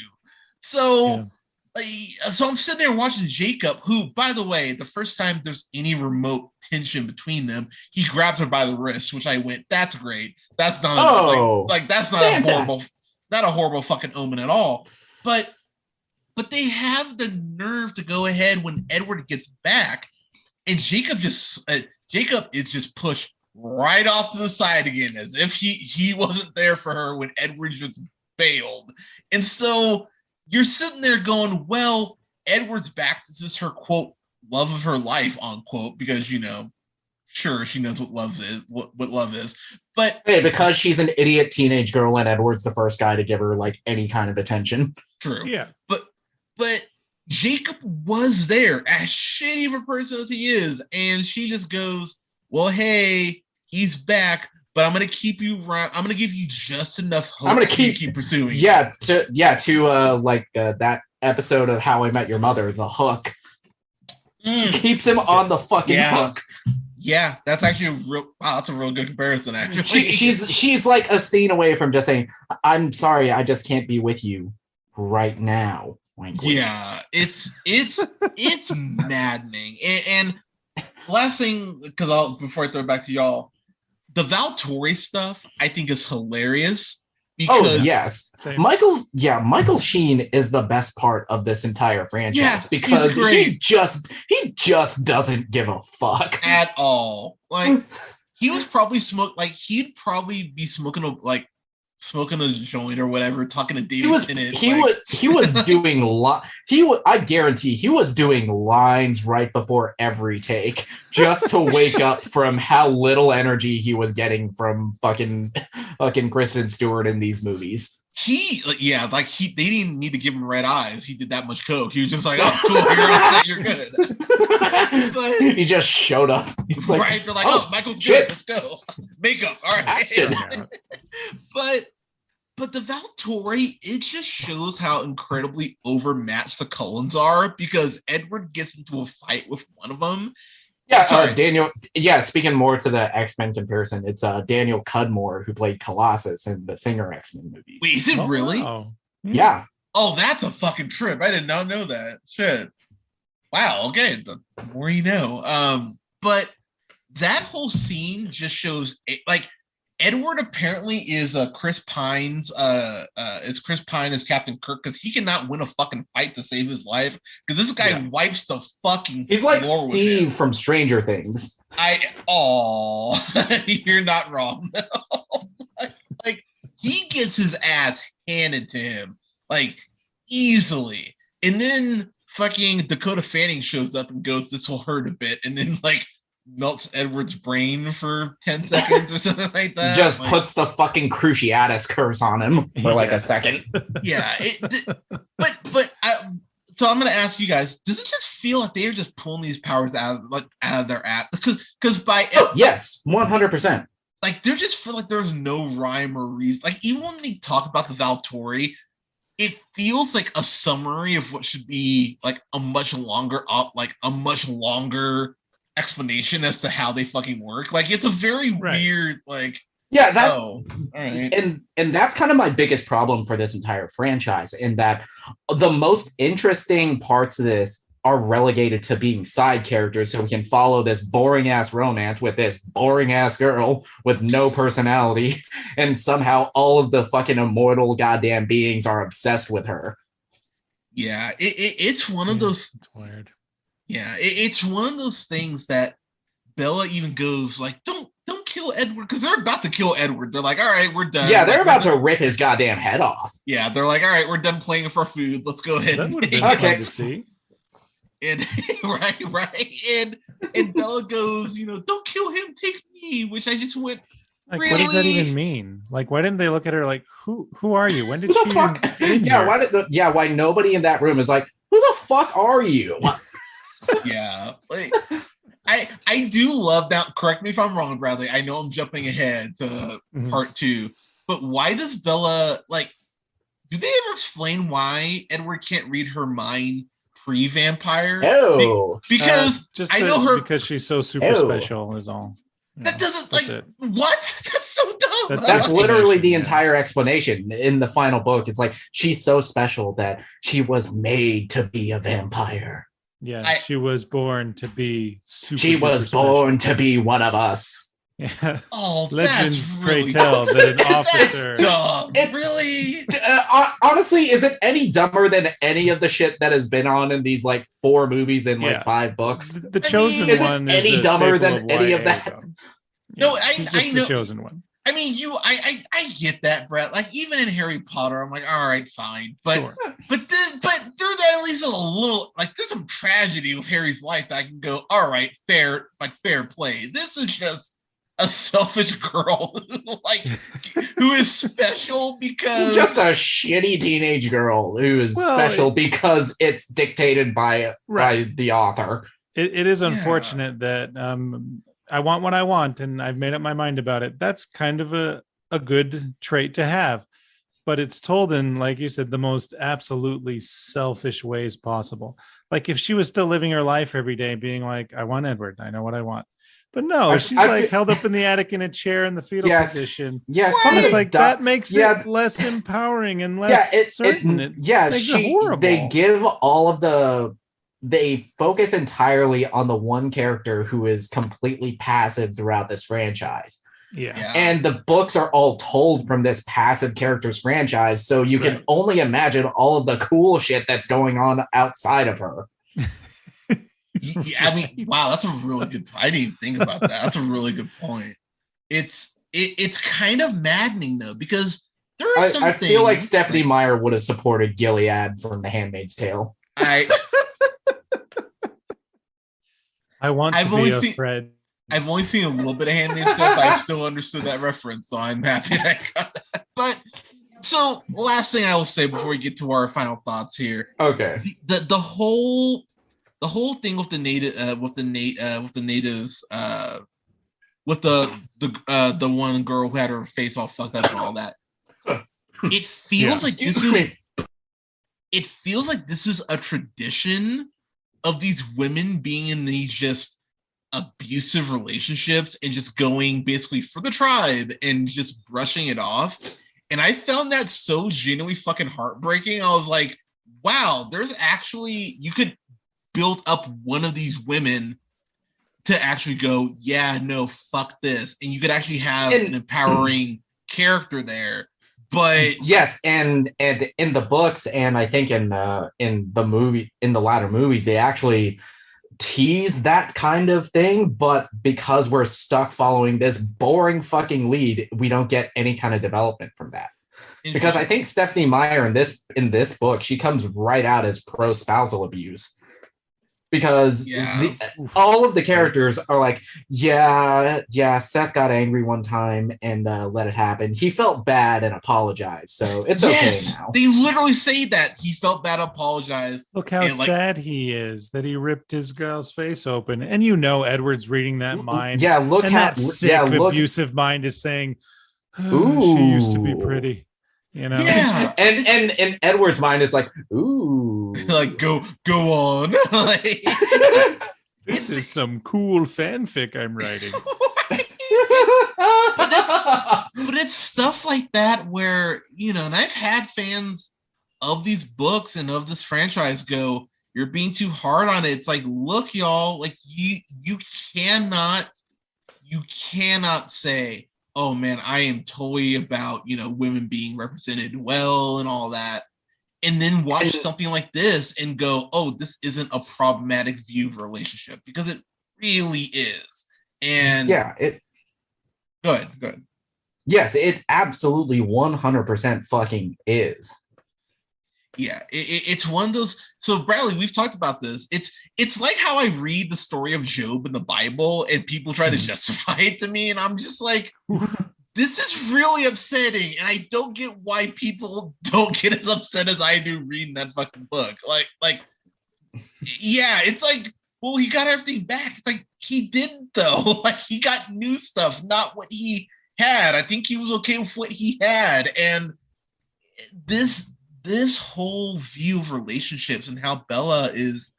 C: So I'm sitting there watching Jacob, who, by the way, the first time there's any remote tension between them, he grabs her by the wrist, which I went, that's great. That's not that's not a horrible fucking omen at all. But they have the nerve to go ahead when Edward gets back, and Jacob is just pushed right off to the side again, as if he wasn't there for her when Edward just bailed. And so you're sitting there going, well, Edward's back. This is her, quote, love of her life, unquote, because, sure, she knows what what love is. But
D: hey, because she's an idiot teenage girl and Edward's the first guy to give her like any kind of attention.
C: True.
E: Yeah.
C: But Jacob was there, as shitty of a person as he is, and she just goes, "Well, hey, he's back, but I'm gonna keep you around. I'm gonna give you just enough hope.
D: I'm gonna
C: so you keep pursuing."
D: To that episode of How I Met Your Mother, The Hook. She keeps him on the fucking hook.
C: Yeah, that's actually that's a real good comparison. Actually,
D: she's like a scene away from just saying, "I'm sorry, I just can't be with you right now."
C: Yeah, it's maddening. And last thing, before I throw it back to y'all, the Valtori stuff I think is hilarious. Because
D: yes, Michael Sheen is the best part of this entire franchise because he just doesn't give a fuck
C: at all. Like he was probably he'd probably be smoking a joint or whatever, talking to David Tennant.
D: He was doing I guarantee he was doing lines right before every take just to wake up from how little energy he was getting from fucking Kristen Stewart in these movies.
C: They didn't need to give him red eyes. He did that much coke. He was just like, "Oh, cool, you're all set, you're good." But
D: he just showed up. He's like,
C: right? They're like, "Oh, Michael's good. Let's go." Makeup, all right. But the Valtori, it just shows how incredibly overmatched the Cullens are because Edward gets into a fight with one of them.
D: Yeah, sorry, Daniel. Yeah, speaking more to the X-Men comparison, it's Daniel Cudmore who played Colossus in the Singer X-Men movies.
C: Wait, is it really?
E: Wow.
D: Yeah.
C: Oh, that's a fucking trip. I did not know that. Shit. Wow. Okay. The more you know. But that whole scene just shows Edward apparently is Chris Pine's it's Chris Pine as Captain Kirk because he cannot win a fucking fight to save his life because this guy wipes the fucking
D: He's
C: floor
D: like Steve from Stranger Things.
C: You're not wrong. like he gets his ass handed to him easily, and then fucking Dakota Fanning shows up and goes, "This will hurt a bit," and then melts Edward's brain for 10 seconds or something like that.
D: Just puts the fucking Cruciatus curse on him for a second.
C: Yeah. So I'm going to ask you guys, does it just feel like they're just pulling these powers out of their ass? Because
D: yes, 100%.
C: They just feel like there's no rhyme or reason. Even when they talk about the Valtori, it feels like a summary of what should be a much longer explanation as to how they fucking work. It's a very weird that's all right.
D: And that's kind of my biggest problem for this entire franchise, in that the most interesting parts of this are relegated to being side characters so we can follow this boring ass romance with this boring ass girl with no personality, and somehow all of the fucking immortal goddamn beings are obsessed with her.
C: Yeah, it's one of those.
E: It's weird.
C: Yeah, it's one of those things that Bella even goes don't kill Edward, because they're about to kill Edward. They're like, "All right, we're done."
D: Yeah, they're about to rip his goddamn head off.
C: Yeah, they're like, "All right, we're done playing for food. Let's go ahead."
E: That would have been fun to see.
C: And right, and Bella goes, "Don't kill him, take me," which I just went. Really?
E: What does that even mean? Why didn't they look at her like, who are you? When did
D: who
E: she
D: the fuck? Why nobody in that room is like, "Who the fuck are you?"
C: Yeah, I do love that. Correct me if I'm wrong, Bradley. I know I'm jumping ahead to part 2, but why does Bella do they ever explain why Edward can't read her mind pre-vampire?
D: No,
C: because I know her
E: because she's so super special is all.
C: That doesn't what? That's so dumb.
D: That's literally the entire explanation in the final book. It's she's so special that she was made to be a vampire.
E: Yeah, she was born to be super.
D: She was born to be one of us.
E: Yeah.
C: Oh,
E: legends
C: really
E: tell that an officer.
C: It really.
D: Honestly, is it any dumber than any of the shit that has been on in these 4 movies in 5 books?
E: The Chosen One
D: is any dumber than any of that?
E: No,
C: I know
E: the Chosen One.
C: I mean, I get that, Brett. Like, even in Harry Potter, I'm like, all right, fine. But
E: Sure.
C: but there's at least a little, like, there's some tragedy with Harry's life that I can go, all right, fair play. This is just a selfish girl like who is special because
D: just a shitty teenage girl who is special because it's dictated by the author.
E: It is unfortunate that I want what I want and I've made up my mind about it. That's kind of a good trait to have, but it's told in, like you said, the most absolutely selfish ways possible. Like if she was still living her life every day being like, I want Edward, I know what I want. But no, she's held up in the attic in a chair in the fetal position.
D: Yeah,
E: it's like that makes it less empowering and less certain. It makes it horrible.
D: They focus entirely on the one character who is completely passive throughout this franchise.
E: Yeah.
D: And the books are all told from this passive character's franchise, so you can only imagine all of the cool shit that's going on outside of her.
C: Yeah, I mean, wow, that's a really good. I didn't even think about that. That's a really good point. It's kind of maddening though, because there is something.
D: I feel like Stephanie Meyer would have supported Gilead from The Handmaid's Tale.
E: I want to be a Fred.
C: I've only seen a little bit of Handmaid's Tale, but I still understood that reference, so I'm happy I got that. But so, last thing I will say before we get to our final thoughts here.
D: Okay.
C: The whole thing with the natives, with the one girl who had her face all fucked up and all that. It feels like this is. It feels like this is a tradition of these women being in these just abusive relationships and just going basically for the tribe and just brushing it off. And I found that so genuinely fucking heartbreaking. I was like, wow, there's actually, you could build up one of these women to actually go, yeah, no, fuck this. And you could actually have an empowering character there. But
D: yes, and in the books, and I think in the movie, in the latter movies, they actually tease that kind of thing, but because we're stuck following this boring fucking lead, we don't get any kind of development from that. Because I think Stephanie Meyer in this book, she comes right out as pro spousal abuse. Because all of the characters are like, yeah, Seth got angry one time and let it happen. He felt bad and apologized, so it's okay now.
C: They literally say that he felt bad, apologized.
E: Look how sad he is that he ripped his girl's face open, and Edward's reading that mind.
D: Yeah, look
E: and
D: how
E: that sick, abusive mind is saying, "Ooh, she used to be pretty." You know,
C: and
D: Edward's mind is like, ooh,
C: like go on. Like,
E: this is some cool fanfic I'm writing.
C: but it's stuff like that where, you know, and I've had fans of these books and of this franchise go, you're being too hard on it. It's like, look, y'all, like you cannot say, oh man, I am totally about, you know, women being represented well and all that, and then watch something like this and go, oh, this isn't a problematic view of a relationship, because it really is. And
D: go ahead. Yes, it absolutely 100% fucking is.
C: Yeah, it's one of those. So Bradley, we've talked about this. It's like how I read the story of Job in the Bible and people try to justify it to me, and I'm just like, this is really upsetting, and I don't get why people don't get as upset as I do reading that fucking book. Like, yeah, it's like, well, he got everything back. It's like, he didn't though. Like, he got new stuff, not what he had. I think he was okay with what he had, and this whole view of relationships and how Bella is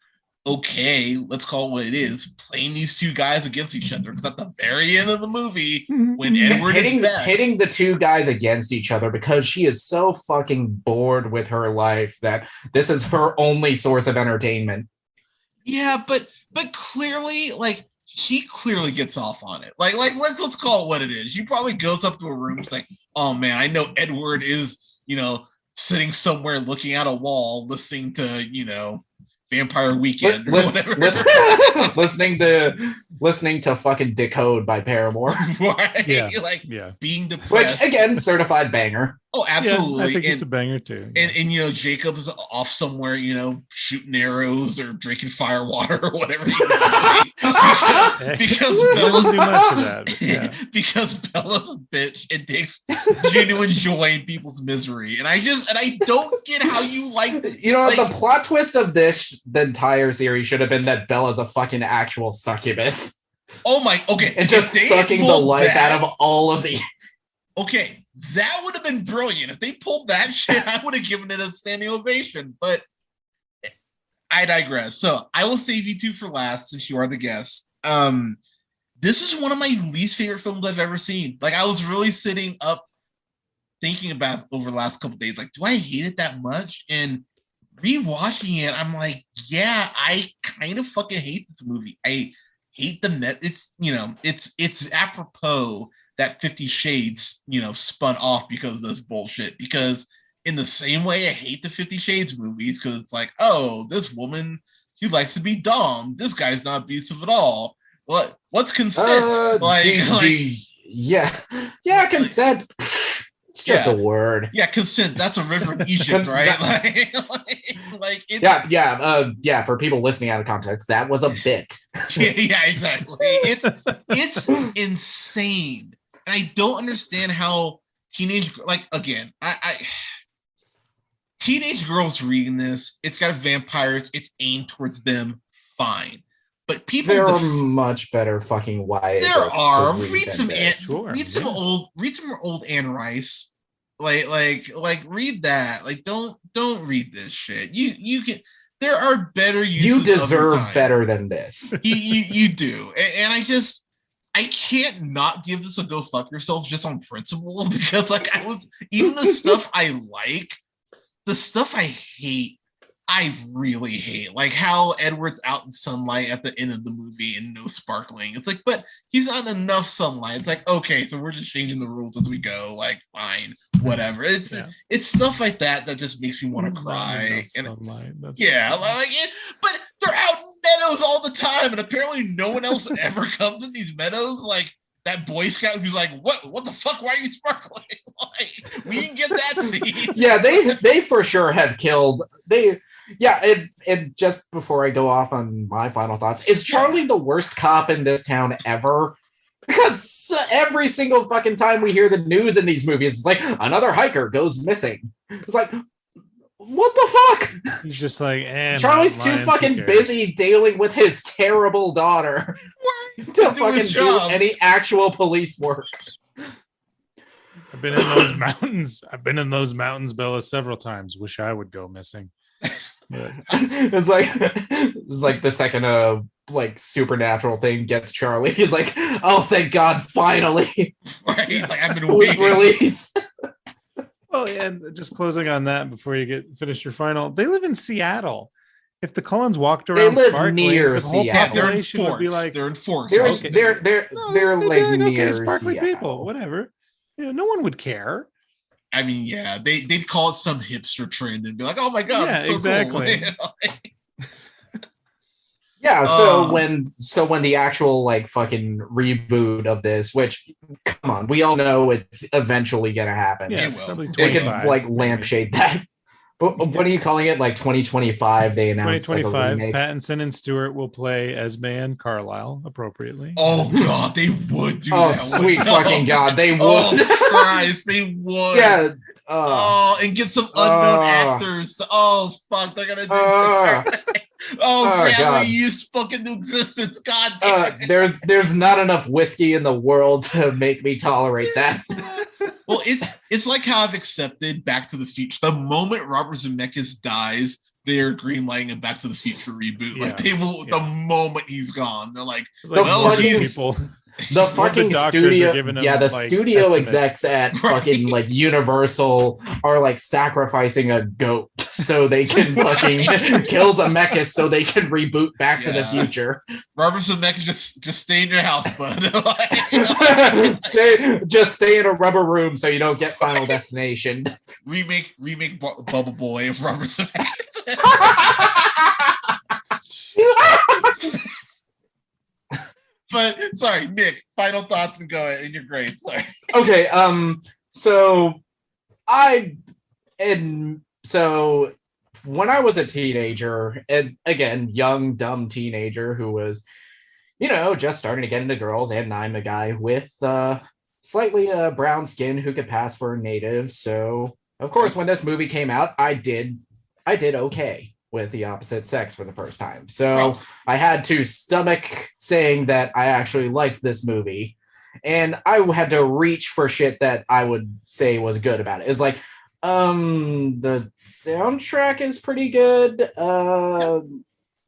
C: okay, let's call it what it is, playing these two guys against each other. Because at the very end of the movie, when Edward is back,
D: hitting the two guys against each other because she is so fucking bored with her life that this is her only source of entertainment.
C: Yeah, but clearly, like, she clearly gets off on it. Like let's call it what it is. She probably goes up to a room, it's like, oh man, I know Edward is, you know, sitting somewhere looking at a wall, listening to, you know, Vampire Weekend or whatever.
D: Listening to fucking Decode by Paramore.
C: Right?
E: Yeah.
C: Like
E: Yeah.
C: being depressed.
D: Which again, certified banger.
C: Oh, absolutely.
E: Yeah, I think it's a banger too.
C: And you know, Jacob's off somewhere, you know, shooting arrows or drinking fire water or whatever he was doing. because Bella's
E: too much of that. Yeah.
C: Because Bella's a bitch and takes genuine joy in people's misery. And I don't get how you like it.
D: You know, like, the plot twist of the entire series should have been that Bella's a fucking actual succubus.
C: Oh my, okay.
D: And just sucking the life out of all of the...
C: Okay, that would have been brilliant. If they pulled that shit, I would have given it a standing ovation, but I digress. So I will save you two for last since you are the guest. This is one of my least favorite films I've ever seen. Like, I was really sitting up thinking about over the last couple of days, like, do I hate it that much? And rewatching it, I'm like, yeah, I kind of fucking hate this movie. I hate the net. It's, you know, it's apropos that 50 Shades, you know, spun off because of this bullshit. Because in the same way I hate the 50 Shades movies, because it's like, oh, this woman, she likes to be dom. This guy's not abusive at all. What's consent?
D: Yeah, consent. It's just a word.
C: Yeah, consent. That's a river in Egypt, right?
D: Yeah. For people listening out of context, that was a bit.
C: yeah, exactly. It's insane. And I don't understand how teenage girls reading this, it's got vampires, it's aimed towards them, fine. But people,
D: there are much better fucking YA.
C: There are.
D: Read
C: some old Anne Rice. Like read that. Like don't read this shit. You can. There are better uses.
D: You deserve better than this.
C: You do, and I can't not give this a go fuck yourself just on principle, because like even the stuff I like, the stuff I hate, I really hate. Like how Edward's out in sunlight at the end of the movie and no sparkling. It's like, but he's not in enough sunlight. It's like, okay, so we're just changing the rules as we go. Like, fine, whatever. It's stuff like that just makes me want to cry. And
E: sunlight.
C: But they're out in meadows all the time, and apparently no one else ever comes in these meadows. Like that Boy Scout who's like, what the fuck? Why are you sparkling? Like, we didn't get that scene.
D: Yeah, they for sure have killed. And just before I go off on my final thoughts, is Charlie the worst cop in this town ever? Because every single fucking time we hear the news in these movies, it's like another hiker goes missing. It's like, what the fuck?
E: He's just like,
D: Charlie's too fucking busy dealing with his terrible daughter to fucking do any actual police work.
E: I've been in those mountains, Bella, several times. Wish I would go missing. Yeah.
D: It's like the second supernatural thing gets Charlie. He's like, oh, thank God, finally.
C: Right? Like, I've been waiting.
D: Release.
E: Well, and just closing on that before you finish your final, they live in Seattle. If the Cullens walked around,
D: they live near
E: the whole
D: Seattle.
E: population would be like,
C: they're in Forks.
D: They're
E: like
D: near
E: sparkly
D: Seattle.
E: people, whatever. No one would care.
C: I mean, yeah, they'd call it some hipster trend and be like, "Oh my god,
E: yeah,
C: that's so
E: exactly."
C: Cool.
D: Yeah, so when the actual fucking reboot of this, which come on, we all know it's eventually gonna happen.
E: Yeah,
C: probably
D: they can lampshade that. But what are you calling it? 2025? They announced
E: 2025. Pattinson and Stewart will play Esme and Carlisle appropriately.
C: Oh god, they would do that.
D: Oh sweet fucking god, they would.
C: Oh Christ, they would.
D: Yeah.
C: And get some unknown actors. Oh fuck, they're gonna do this. Bradley used fucking new existence. God damn it.
D: There's not enough whiskey in the world to make me tolerate that.
C: Well, it's like how I've accepted Back to the Future. The moment Robert Zemeckis dies, they're greenlighting a Back to the Future reboot.
E: Yeah.
C: Like they will, the moment he's gone, they're like,
D: the fucking studio, the studio
E: estimates.
D: Execs at fucking Universal are sacrificing a goat so they can fucking kill Zemeckis so they can reboot Back to the Future.
C: Robert Zemeckis, just stay in your house, bud.
D: stay in a rubber room so you don't get Final Destination.
C: Remake Bubble Boy of Robert Zemeckis. But sorry, Nick, final thoughts and go ahead, and you're great. Sorry.
D: Okay, so when I was a teenager, and again, young, dumb teenager who was, just starting to get into girls, and I'm a guy with slightly brown skin who could pass for a native. So, of course, when this movie came out, I did okay with the opposite sex for the first time. So I had to stomach saying that I actually liked this movie. And I had to reach for shit that I would say was good about it. It's like, the soundtrack is pretty good,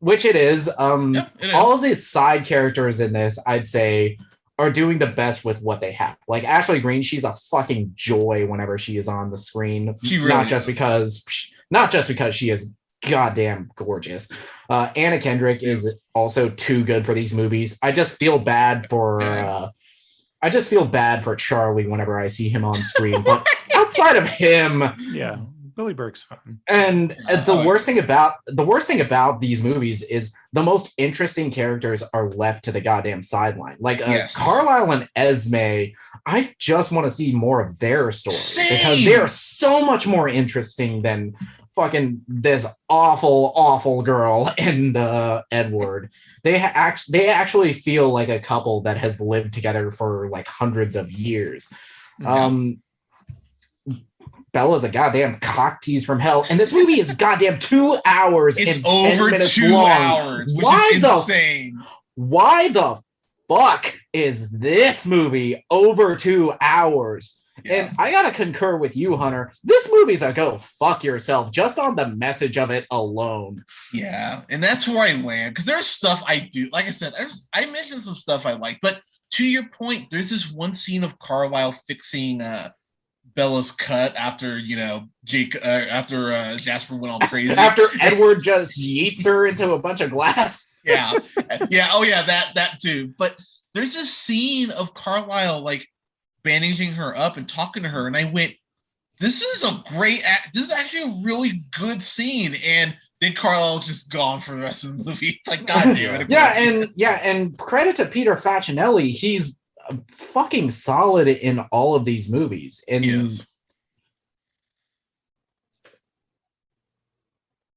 D: which it is.
C: It is.
D: All of the side characters in this, I'd say, are doing the best with what they have. Like Ashley Greene, she's a fucking joy whenever she is on the screen.
C: She really
D: not just because she is goddamn gorgeous. Anna Kendrick is also too good for these movies. I just feel bad for Charlie whenever I see him on screen. But outside of him,
E: yeah, Billy Burke's fun.
D: And the worst thing about these movies is the most interesting characters are left to the goddamn sideline. Like Carlisle and Esme, I just want to see more of their story because they are so much more interesting than fucking this awful girl and Edward. They actually feel like a couple that has lived together for like hundreds of years. Bella's a goddamn cock tease from hell, and this movie is goddamn 2 hours
C: it's
D: and 10
C: over
D: minutes
C: 2
D: long.
C: hours, which is insane.
D: Why the fuck is this movie over 2 hours? Yeah. And I gotta concur with you, Hunter. This movie's a go fuck yourself just on the message of it alone.
C: Yeah, and that's where I land, because there's stuff I do. Like I said, I mentioned some stuff I like, but to your point, there's this one scene of Carlisle fixing Bella's cut after Jasper went all crazy.
D: After Edward just yeets her into a bunch of glass.
C: Yeah. Oh yeah, that too. But there's this scene of Carlisle like bandaging her up and talking to her, and I went, "This is a great act. This is actually a really good scene." And then Carlisle's just gone for the rest of the movie. It's like, God damn it.
D: And credit to Peter Facinelli. He's fucking solid in all of these movies. And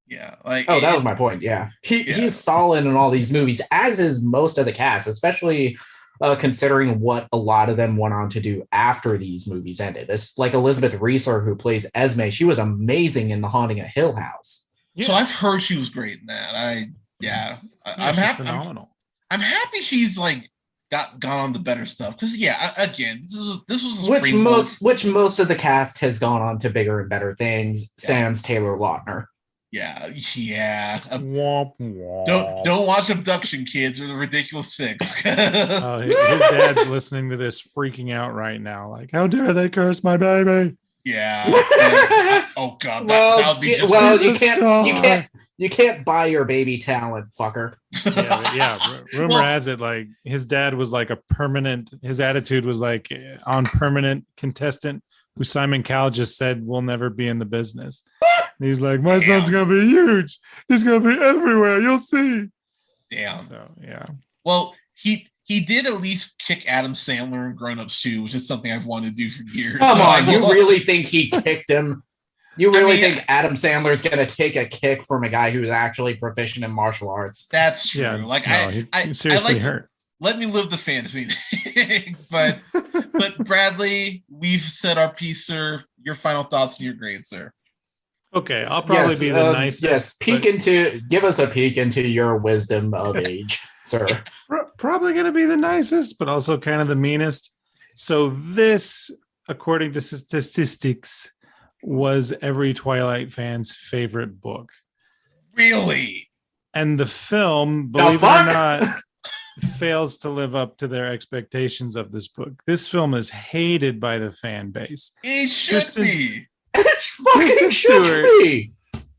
D: that was my point. Yeah. He's solid in all these movies, as is most of the cast, especially considering what a lot of them went on to do after these movies ended. This, like Elizabeth Reeser, who plays Esme, she was amazing in The Haunting of Hill House.
C: Yeah. So I've heard she was great in that. I'm happy.
E: Phenomenal.
C: I'm happy she's like gone on to better stuff, because this was
D: which most of the cast has gone on to bigger and better things. Sans Taylor Lautner.
C: Yeah.
E: Womp womp.
C: Don't watch Abduction, kids, or The Ridiculous Six.
E: His dad's listening to this, freaking out right now. Like, how dare they curse my baby?
C: Yeah. Oh God. That would be
D: you can't buy your baby talent, fucker.
E: Rumor has it, like, his dad was like his attitude was like on permanent contestant who Simon Cowell just said will never be in the business. And he's like, my son's gonna be huge. He's gonna be everywhere. You'll see.
C: Damn.
E: So yeah.
C: Well, he did at least kick Adam Sandler in Grown Ups 2, which is something I've wanted to do for years.
D: Come on, you really think he kicked him? You really think Adam Sandler's gonna take a kick from a guy who's actually proficient in martial arts?
C: That's true.
E: Yeah, he seriously hurt.
C: Let me live the fantasy. but Bradley, we've said our piece, sir. Your final thoughts and your grade, sir.
E: Okay, I'll probably be the nicest.
D: Give us a peek into your wisdom of age, sir.
E: Probably going to be the nicest, but also kind of the meanest. So this, according to statistics, was every Twilight fan's favorite book.
C: Really?
E: And the film, believe it or not, fails to live up to their expectations of this book. This film is hated by the fan base.
C: It should be.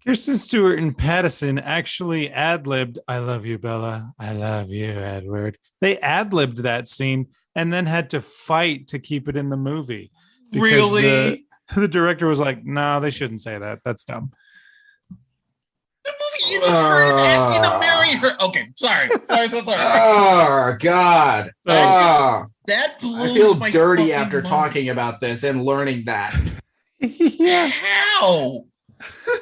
E: Kirsten Stewart and Pattison actually ad-libbed "I love you, Bella. I love you, Edward." They ad-libbed that scene and then had to fight to keep it in the movie.
C: Really?
E: The director was like, "No, they shouldn't say that. That's dumb."
C: The movie You just started asking to marry her. Okay, sorry.
D: Oh God.
C: That blows
D: I feel
C: my
D: dirty
C: fucking
D: after
C: mind.
D: talking about this and learning that.
E: Yeah.
C: How?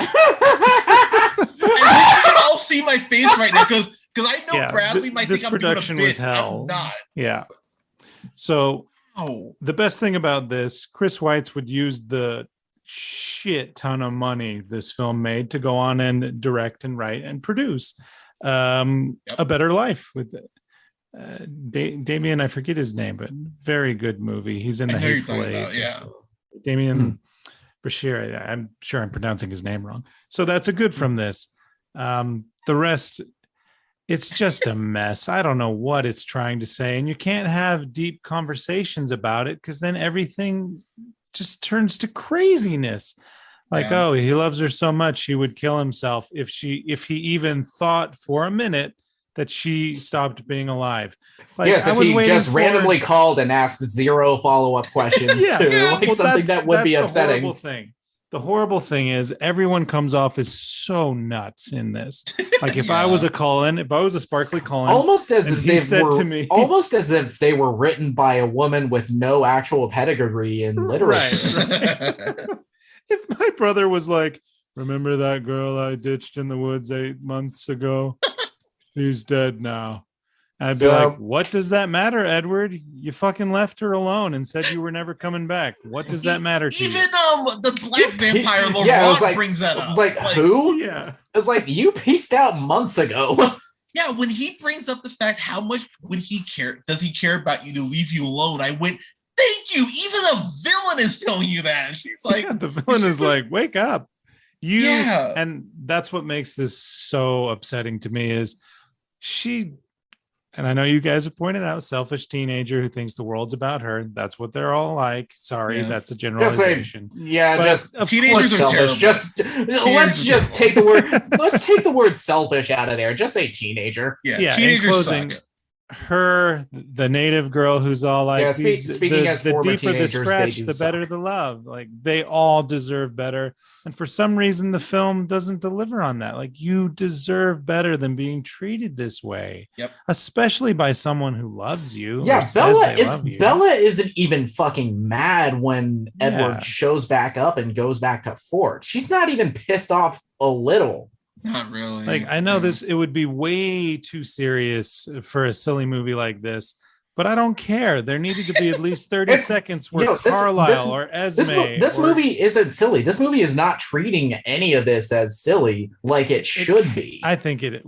C: I wish you could all see my face right now because I know Bradley might
E: this
C: think I'm doing a
E: production
C: bit.
E: was hell.
C: I'm not.
E: Yeah. So
C: Oh,
E: the best thing about this, Chris Weitz would use the shit ton of money this film made to go on and direct and write and produce A Better Life with Damien. I forget his name, but very good movie. He's in The Hateful Eight.
C: Yeah.
E: Damien Bashir. I'm sure I'm pronouncing his name wrong. So that's a good from this. The rest, it's just a mess. I don't know what it's trying to say. And you can't have deep conversations about it because then everything just turns to craziness. Like, oh, he loves her so much he would kill himself if he even thought for a minute that she stopped being alive. Like,
D: yes, if he just randomly called and asked 0 follow-up questions something that would be upsetting.
E: The horrible thing is everyone comes off as so nuts in this. Like if I was a Cullen, if I was a Sparkly Cullen,
D: almost as if they were written by a woman with no actual pedigree in literature.
E: Right. If my brother was like, remember that girl I ditched in the woods 8 months ago? She's dead now. I'd be like, what does that matter, Edward? You fucking left her alone and said you were never coming back. What does that matter to you?
C: Even the black vampire Laurent brings that up.
D: It's like, who?
E: Yeah.
D: It's like, you pieced out months ago.
C: Yeah, when he brings up the fact how much does he care about you to leave you alone? I went, thank you. Even a villain is telling you that. And she's like,
E: the villain is like, wake up. And that's what makes this so upsetting to me is she. And I know you guys have pointed out, selfish teenager who thinks the world's about her. That's what they're all like. Sorry, that's a generalization.
D: Just teenagers are terrible. Let's just take the word. Let's take the word selfish out of there. Just say teenager.
C: Yeah. Teenagers suck.
E: Her, the native girl who's all like,
D: speaking as
E: the
D: former
E: deeper the scratch, the better the love. Like they all deserve better. And for some reason, the film doesn't deliver on that. Like you deserve better than being treated this way.
C: Yep.
E: Especially by someone who loves you.
D: Yeah, Bella isn't even fucking mad when Edward shows back up and goes back to Fort. She's not even pissed off a little.
C: Not really.
E: Like I know it would be way too serious for a silly movie like this, but I don't care. There needed to be at least 30 seconds where Carlisle or Esme.
D: This movie isn't silly. This movie is not treating any of this as silly like it should be.
E: I think it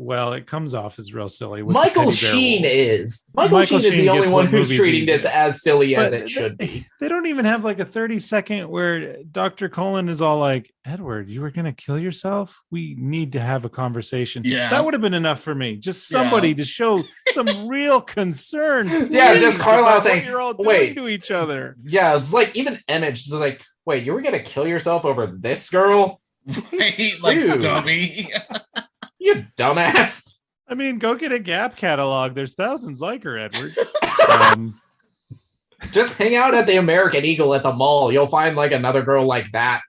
E: comes off as real silly.
D: Michael Sheen is. Michael Sheen is the only one who's treating this as silly as it should be.
E: They don't even have like a 30-second where Dr. Cullen is all like, Edward, you were going to kill yourself? We need to have a conversation.
C: Yeah.
E: That would have been enough for me. Just somebody to show some real concern.
D: Yeah, just Carlisle saying,
E: you're all doing to each other.
D: Yeah, it's like even Emmett just like, wait, you were going to kill yourself over this girl?
C: Right, like, dude. Dummy.
D: You dumbass.
E: I mean, go get a Gap catalog. There's thousands like her, Edward.
D: Just hang out at the American Eagle at the mall. You'll find like another girl like that.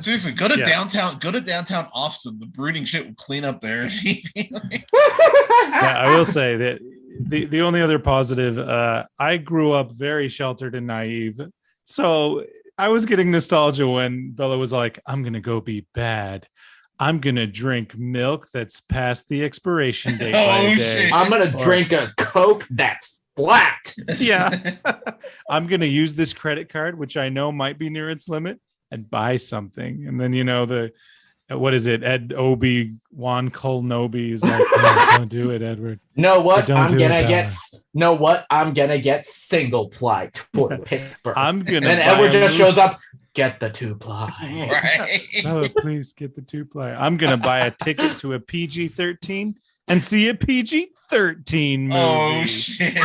C: Seriously, go to downtown Austin. The brooding shit will clean up there.
E: I will say that the only other positive, I grew up very sheltered and naive. So I was getting nostalgia when Bella was like, I'm going to go be bad. I'm going to drink milk that's past the expiration date by a day.
C: Shit.
D: I'm going to drink a Coke that's flat.
E: Yeah. I'm going to use this credit card, which I know might be near its limit, and buy something. And then, what is it? Ed Obi-Wan Kenobi is like, no, don't do it, Edward.
D: Know what? I'm gonna get single ply toilet paper.
E: I'm gonna.
D: And Edward just shows up. Get the 2-ply.
C: Right.
E: Oh, please get the 2-ply. I'm gonna buy a ticket to a PG-13 and see a PG-13 movie.
C: Oh shit.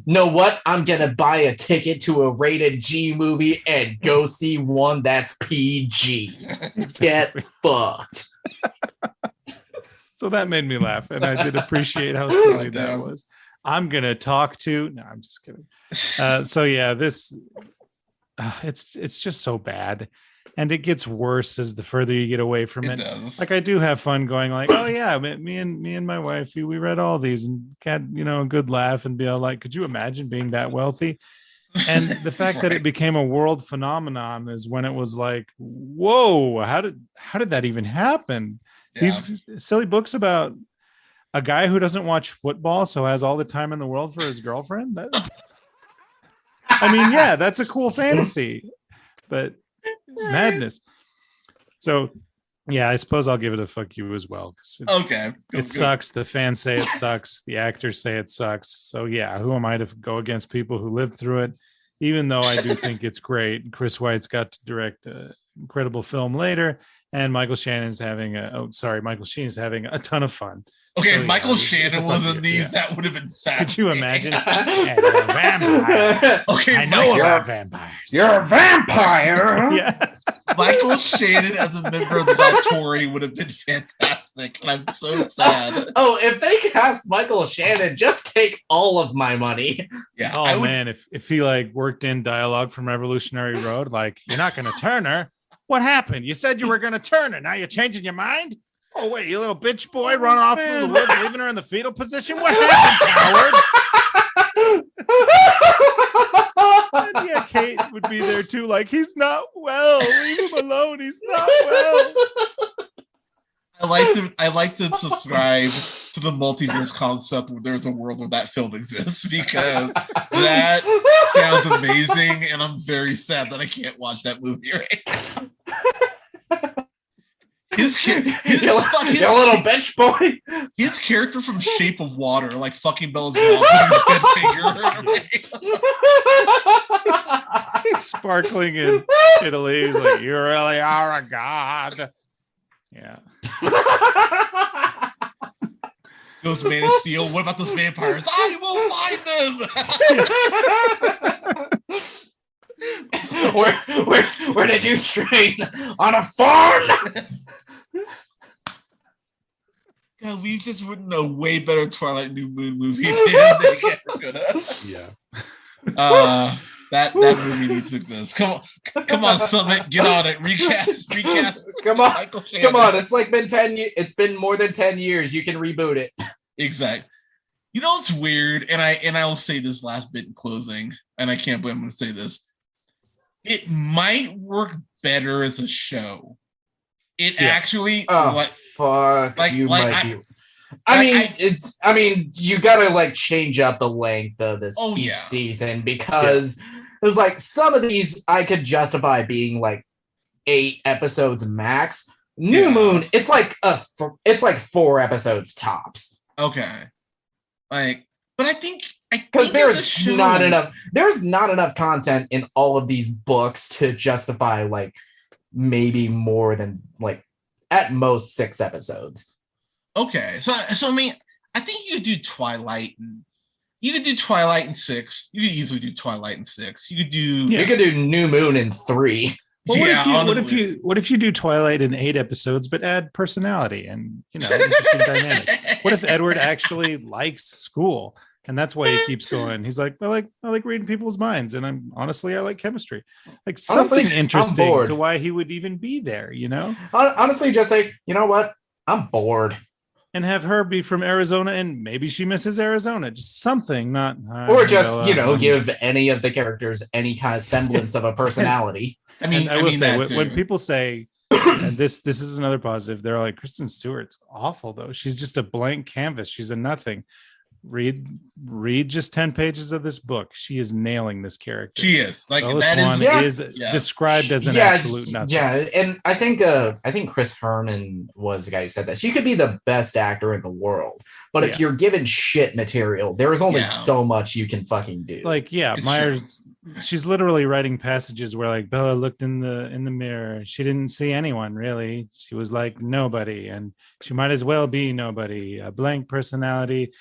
D: Know what? I'm gonna buy a ticket to a rated G movie and go see one that's PG.
E: Exactly.
D: Get fucked.
E: So that made me laugh, and I did appreciate how silly that was. I'm gonna talk to. No, I'm just kidding. So yeah, this it's just so bad, And it gets worse as the further you get away from it.
C: Does.
E: Like I do have fun going like, oh yeah, me and my wife, we read all these and had, a good laugh and be all like, could you imagine being that wealthy? And the fact that it became a world phenomenon is when it was like, whoa, how did that even happen?
C: Yeah.
E: These silly books about a guy who doesn't watch football, so has all the time in the world for his girlfriend. I mean, yeah, that's a cool fantasy, but madness. So, yeah, I suppose I'll give it a fuck you as well.
C: Okay.
E: It sucks. The fans say it sucks. The actors say it sucks. So, yeah, who am I to go against people who lived through it? Even though I do think it's great. Chris White's got to direct an incredible film later, and Michael Shannon's having Michael Sheen's having a ton of fun.
C: Okay,
E: so,
C: Michael Shannon was in these. Yeah. That would have been fast.
E: Could you imagine? Vampire.
C: Okay,
E: I know about vampires.
D: You're a vampire.
E: Yeah.
C: Michael Shannon as a member of the Valtori would have been fantastic, and I'm so sad.
D: Oh, if they cast Michael Shannon, just take all of my money.
C: Yeah.
E: Oh man, if he like worked in dialogue from Revolutionary Road, like you're not going to turn her. What happened? You said you were going to turn her. Now you're changing your mind. Oh, wait, you little bitch boy run off through the woods, leaving her in the fetal position? What happened, coward? And yeah, Kate would be there too, like, he's not well. Leave him alone. He's not well.
C: I like to subscribe to the multiverse concept where there's a world where that film exists, because that sounds amazing, and I'm very sad that I can't watch that movie right now. His
D: little bitch boy.
C: His character from Shape of Water, like fucking Bella's mom with his dead finger.
E: He's sparkling in Italy. He's like, you really are a god. Yeah.
C: Goes Man of Steel. What about those vampires? I will find them.
D: Where did you train? On a farm?
C: God, we just written a way better Twilight New Moon movie than they ever could have.
E: Yeah.
C: That movie needs to exist. Come on, Summit, get on it. Recast.
D: Come on, It's like been 10 years. It's been more than 10 years. You can reboot it.
C: Exactly. You know what's weird, and I will say this last bit in closing, and I can't believe I'm going to say this. It might work better as a show. It actually.
D: Fuck! Like, you might be. I mean, you gotta like change up the length of this each season, because it's like some of these I could justify being like 8 episodes max. New Moon, it's like 4 episodes tops.
C: Okay, but I think
D: because there's not enough content in all of these books to justify like maybe more than like at most 6 episodes.
C: Okay, so I mean, I think you could do Twilight and you could do Twilight in 6. You could easily do Twilight in 6. You could do
D: New Moon in 3.
E: Well, what if you do Twilight in 8 episodes, but add personality and interesting dynamic? What if Edward actually likes school, and that's why he keeps going? He's like, I like reading people's minds, and I like chemistry. Like something interesting to why he would even be there.
D: Honestly, just say, you know what? I'm bored.
E: And have her be from Arizona, and maybe she misses Arizona. Just something, not
D: or just give any of the characters any kind of semblance of a personality.
E: I will say when people say, and this is another positive, they're like, Kristen Stewart's awful though. She's just a blank canvas. She's a nothing. Read just 10 pages of this book. She is nailing this character.
C: She is like
E: is described as an absolute nothing.
D: Yeah, and I think Chris Herman was the guy who said that she could be the best actor in the world, but if you're given shit material, there is only so much you can fucking do.
E: Like Myers, she's literally writing passages where like Bella looked in the mirror. She didn't see anyone really. She was like nobody, and she might as well be nobody. A blank personality.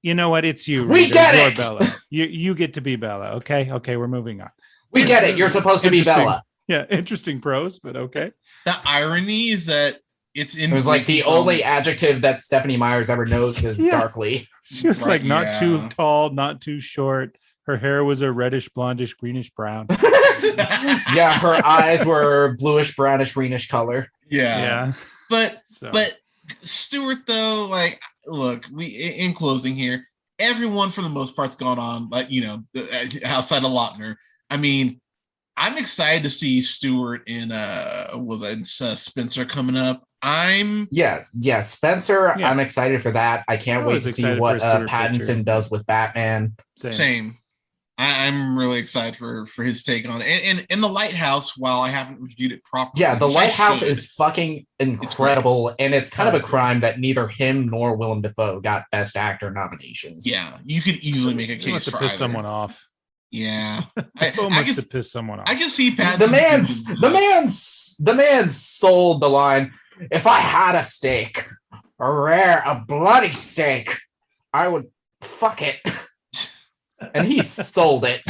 E: You know what? It's you.
D: We get it.
E: Bella. You get to be Bella. Okay, we're moving on.
D: We get it. You're supposed to be Bella.
E: Yeah, interesting prose, but okay.
C: The irony is that it was
D: like the only adjective that Stephanie Myers ever knows is darkly.
E: She was like not too tall, not too short. Her hair was a reddish, blondish, greenish brown.
D: Yeah, her eyes were bluish, brownish, greenish color.
C: Yeah. But
E: So.
C: Stewart, though, like, look, we in closing here, everyone for the most part's gone on, like, you know, outside of Lautner. I mean, I'm excited to see Stewart in Spencer coming up.
D: Spencer.
E: Yeah.
D: I'm excited for that. I can't wait to see what Pattinson does with Batman.
C: Same. I'm really excited for his take on it. And in The Lighthouse, while I haven't reviewed it properly.
D: Yeah, The Lighthouse is fucking incredible, and it's kind of a crime that neither him nor Willem Dafoe got Best Actor nominations.
C: Yeah, you could easily make a case for
E: piss
C: either.
E: someone off.
C: Yeah,
E: Dafoe must have pissed someone off.
C: I can see Pattinson.
D: The man sold the line. If I had a steak, a bloody steak, I would fuck it. And he sold it.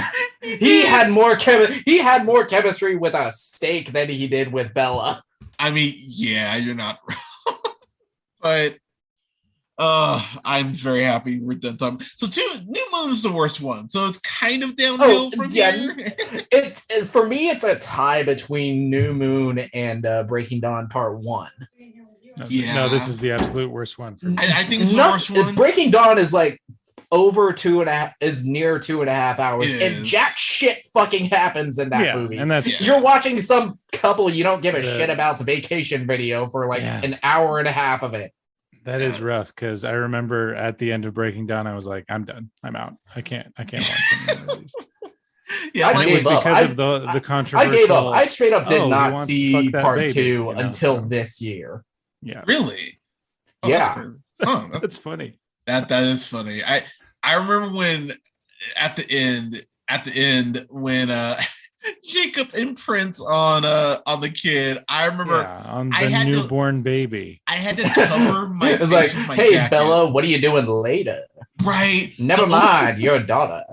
D: He had more chemistry with a steak than he did with Bella.
C: I mean, yeah, you're not wrong. But I'm very happy we're done talking. So New Moon is the worst one. So it's kind of downhill from here.
D: For me, it's a tie between New Moon and Breaking Dawn Part 1.
E: No, this is the absolute worst one for me.
C: I think it's the worst one.
D: Breaking Dawn is like over 2.5 is near 2.5 hours, and jack shit fucking happens in that movie.
E: And that's
D: you're watching some couple you don't give a shit about's vacation video for like an hour and a half of it.
E: That is rough, because I remember at the end of Breaking Dawn, I was like, I'm done. I'm out. I can't watch any of these.
D: Yeah,
E: it was because of the controversial.
D: I gave up. I straight up did not see Part
E: baby,
D: 2 until this year.
C: Yeah. Really?
D: Oh, yeah.
E: That's funny.
C: That is funny. I remember when at the end when Jacob imprints on the kid. I remember
E: on the newborn baby.
C: I had to cover my face
D: like,
C: with my
D: hey
C: jacket.
D: Bella, what are you doing later?
C: Right.
D: Never mind, you're a daughter.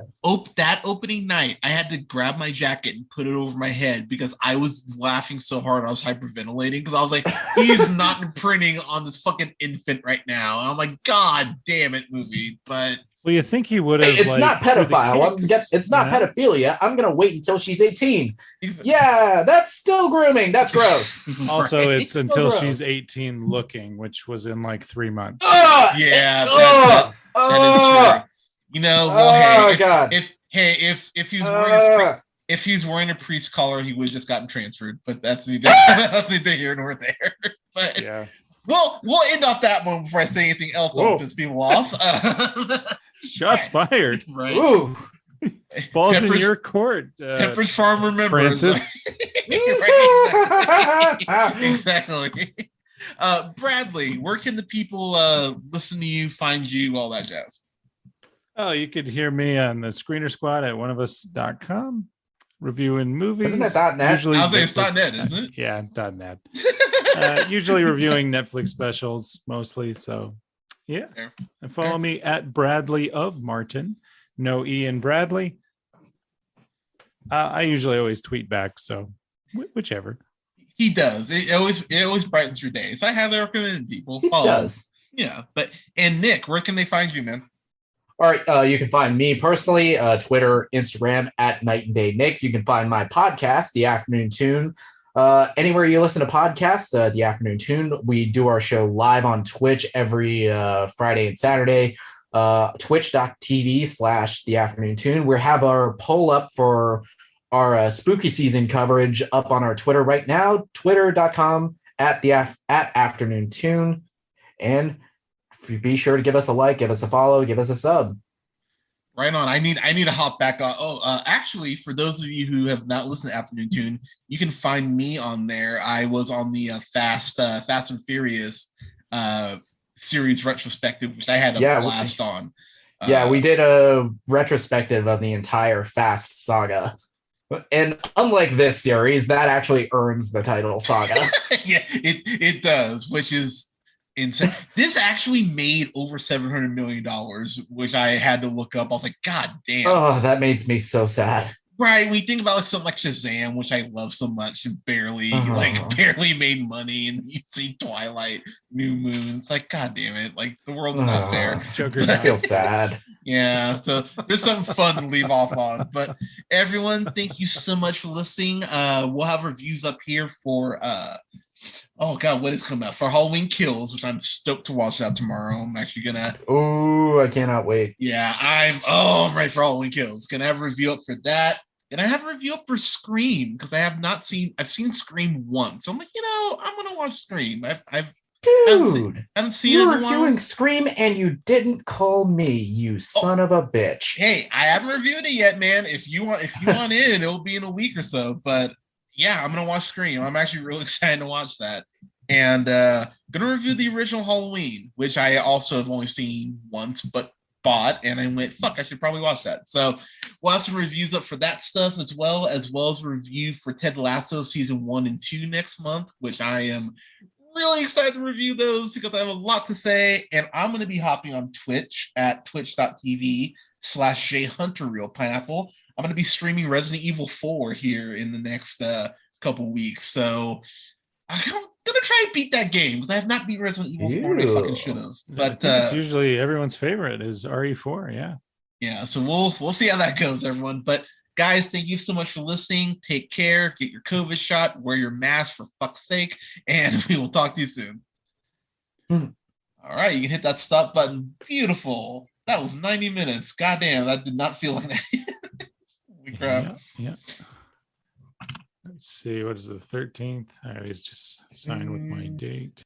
C: That opening night, I had to grab my jacket and put it over my head because I was laughing so hard I was hyperventilating because I was like, he's not imprinting on this fucking infant right now. And I'm like, God damn it, movie. But
E: well, you think he would have?
D: It's not pedophile. It's not pedophilia. I'm gonna wait until she's 18. Yeah, that's still grooming. That's gross.
E: Also, it's until she's 18 looking, which was in like 3 months.
C: Yeah, that is true. You know, well, if he's wearing a priest collar, he would have just gotten transferred. But that's neither here nor there. But
E: yeah.
C: Well, we'll end off that one before I say anything else that'll piss people off.
E: Shots fired.
C: Right.
D: Ooh.
E: Balls in your court.
C: Pepperidge Farm remembers.
E: Francis.
C: Exactly. Bradley, where can the people listen to you, find you, all that jazz?
E: Oh, you could hear me on the Screener Squad at oneofus.com, reviewing movies.
D: Isn't it .net?
C: Usually I think it's .net, isn't it?
E: Yeah, .net. Usually reviewing Netflix specials mostly. So, yeah. Fair. And follow me at Bradley of Martin. No E in Bradley. I usually always tweet back, so whichever.
C: He does. It always brightens your day. So I highly recommend people follow.
D: He does.
C: Yeah, and Nick, where can they find you, man?
D: All right, you can find me personally, Twitter, Instagram at Night and Day Nick. You can find my podcast, The Afternoon Tune, anywhere you listen to podcasts. The Afternoon Tune. We do our show live on Twitch every Friday and Saturday. Twitch.tv/The Afternoon Tune. We have our poll up for our spooky season coverage up on our Twitter right now. Twitter.com at Afternoon Tune, and be sure to give us a like, give us a follow, give us a sub.
C: Right on. I need to hop back on. Actually, for those of you who have not listened to Afternoon Tune, you can find me on there. I was on the Fast and Furious series retrospective, which I had a blast on.
D: We did a retrospective of the entire Fast saga. And unlike this series, that actually earns the title Saga.
C: Yeah, it does, which is insane. This actually made over $700 million, which I had to look up. I was like, God damn.
D: Oh, that makes me so sad.
C: Right, when you think about like something like Shazam, which I love so much, and barely
D: Uh-huh.
C: barely made money, and you see Twilight, New Moon, it's like, God damn it, like the world's not fair.
D: I
E: Juggernaut.
D: feel sad.
C: Yeah, so there's something fun to leave off on. But everyone, thank you so much for listening. We'll have reviews up here for oh god, what is coming out for Halloween Kills, which I'm stoked to watch that tomorrow. I'm actually gonna
D: Oh, I cannot wait.
C: yeah, I'm ready for Halloween Kills. Gonna have a review up for that. And I have a review up for Scream because I have not seen. I've seen Scream once. I'm like, I'm gonna watch Scream.
D: Dude,
C: haven't seen it
D: you're
C: in a while.
D: reviewing Scream and you didn't call me, you son of a bitch.
C: Hey, I haven't reviewed it yet, man. If you want in, it'll be in a week or so. But yeah, I'm gonna watch Scream. I'm actually really excited to watch that. And gonna review the original Halloween, which I also have only seen once, but bought, and I went, fuck, I should probably watch that. So we'll have some reviews up for that stuff as well as a review for Ted Lasso season 1 and 2 next month, which I am really excited to review those because I have a lot to say. And I'm going to be hopping on Twitch at twitch.tv/JHunterRealPineapple. I'm going to be streaming Resident Evil 4 here in the next couple weeks. So I'm going to try and beat that game because I have not beat Resident Evil 4 and I fucking should have. But
E: I think it's usually everyone's favorite is RE4. Yeah.
C: Yeah. So we'll see how that goes, everyone. But guys, thank you so much for listening. Take care. Get your COVID shot. Wear your mask for fuck's sake. And we will talk to you soon. All right. You can hit that stop button. Beautiful. That was 90 minutes. Goddamn. That did not feel like that. Holy crap.
E: Yeah. Let's see. What is the 13th? I always just sign with my date.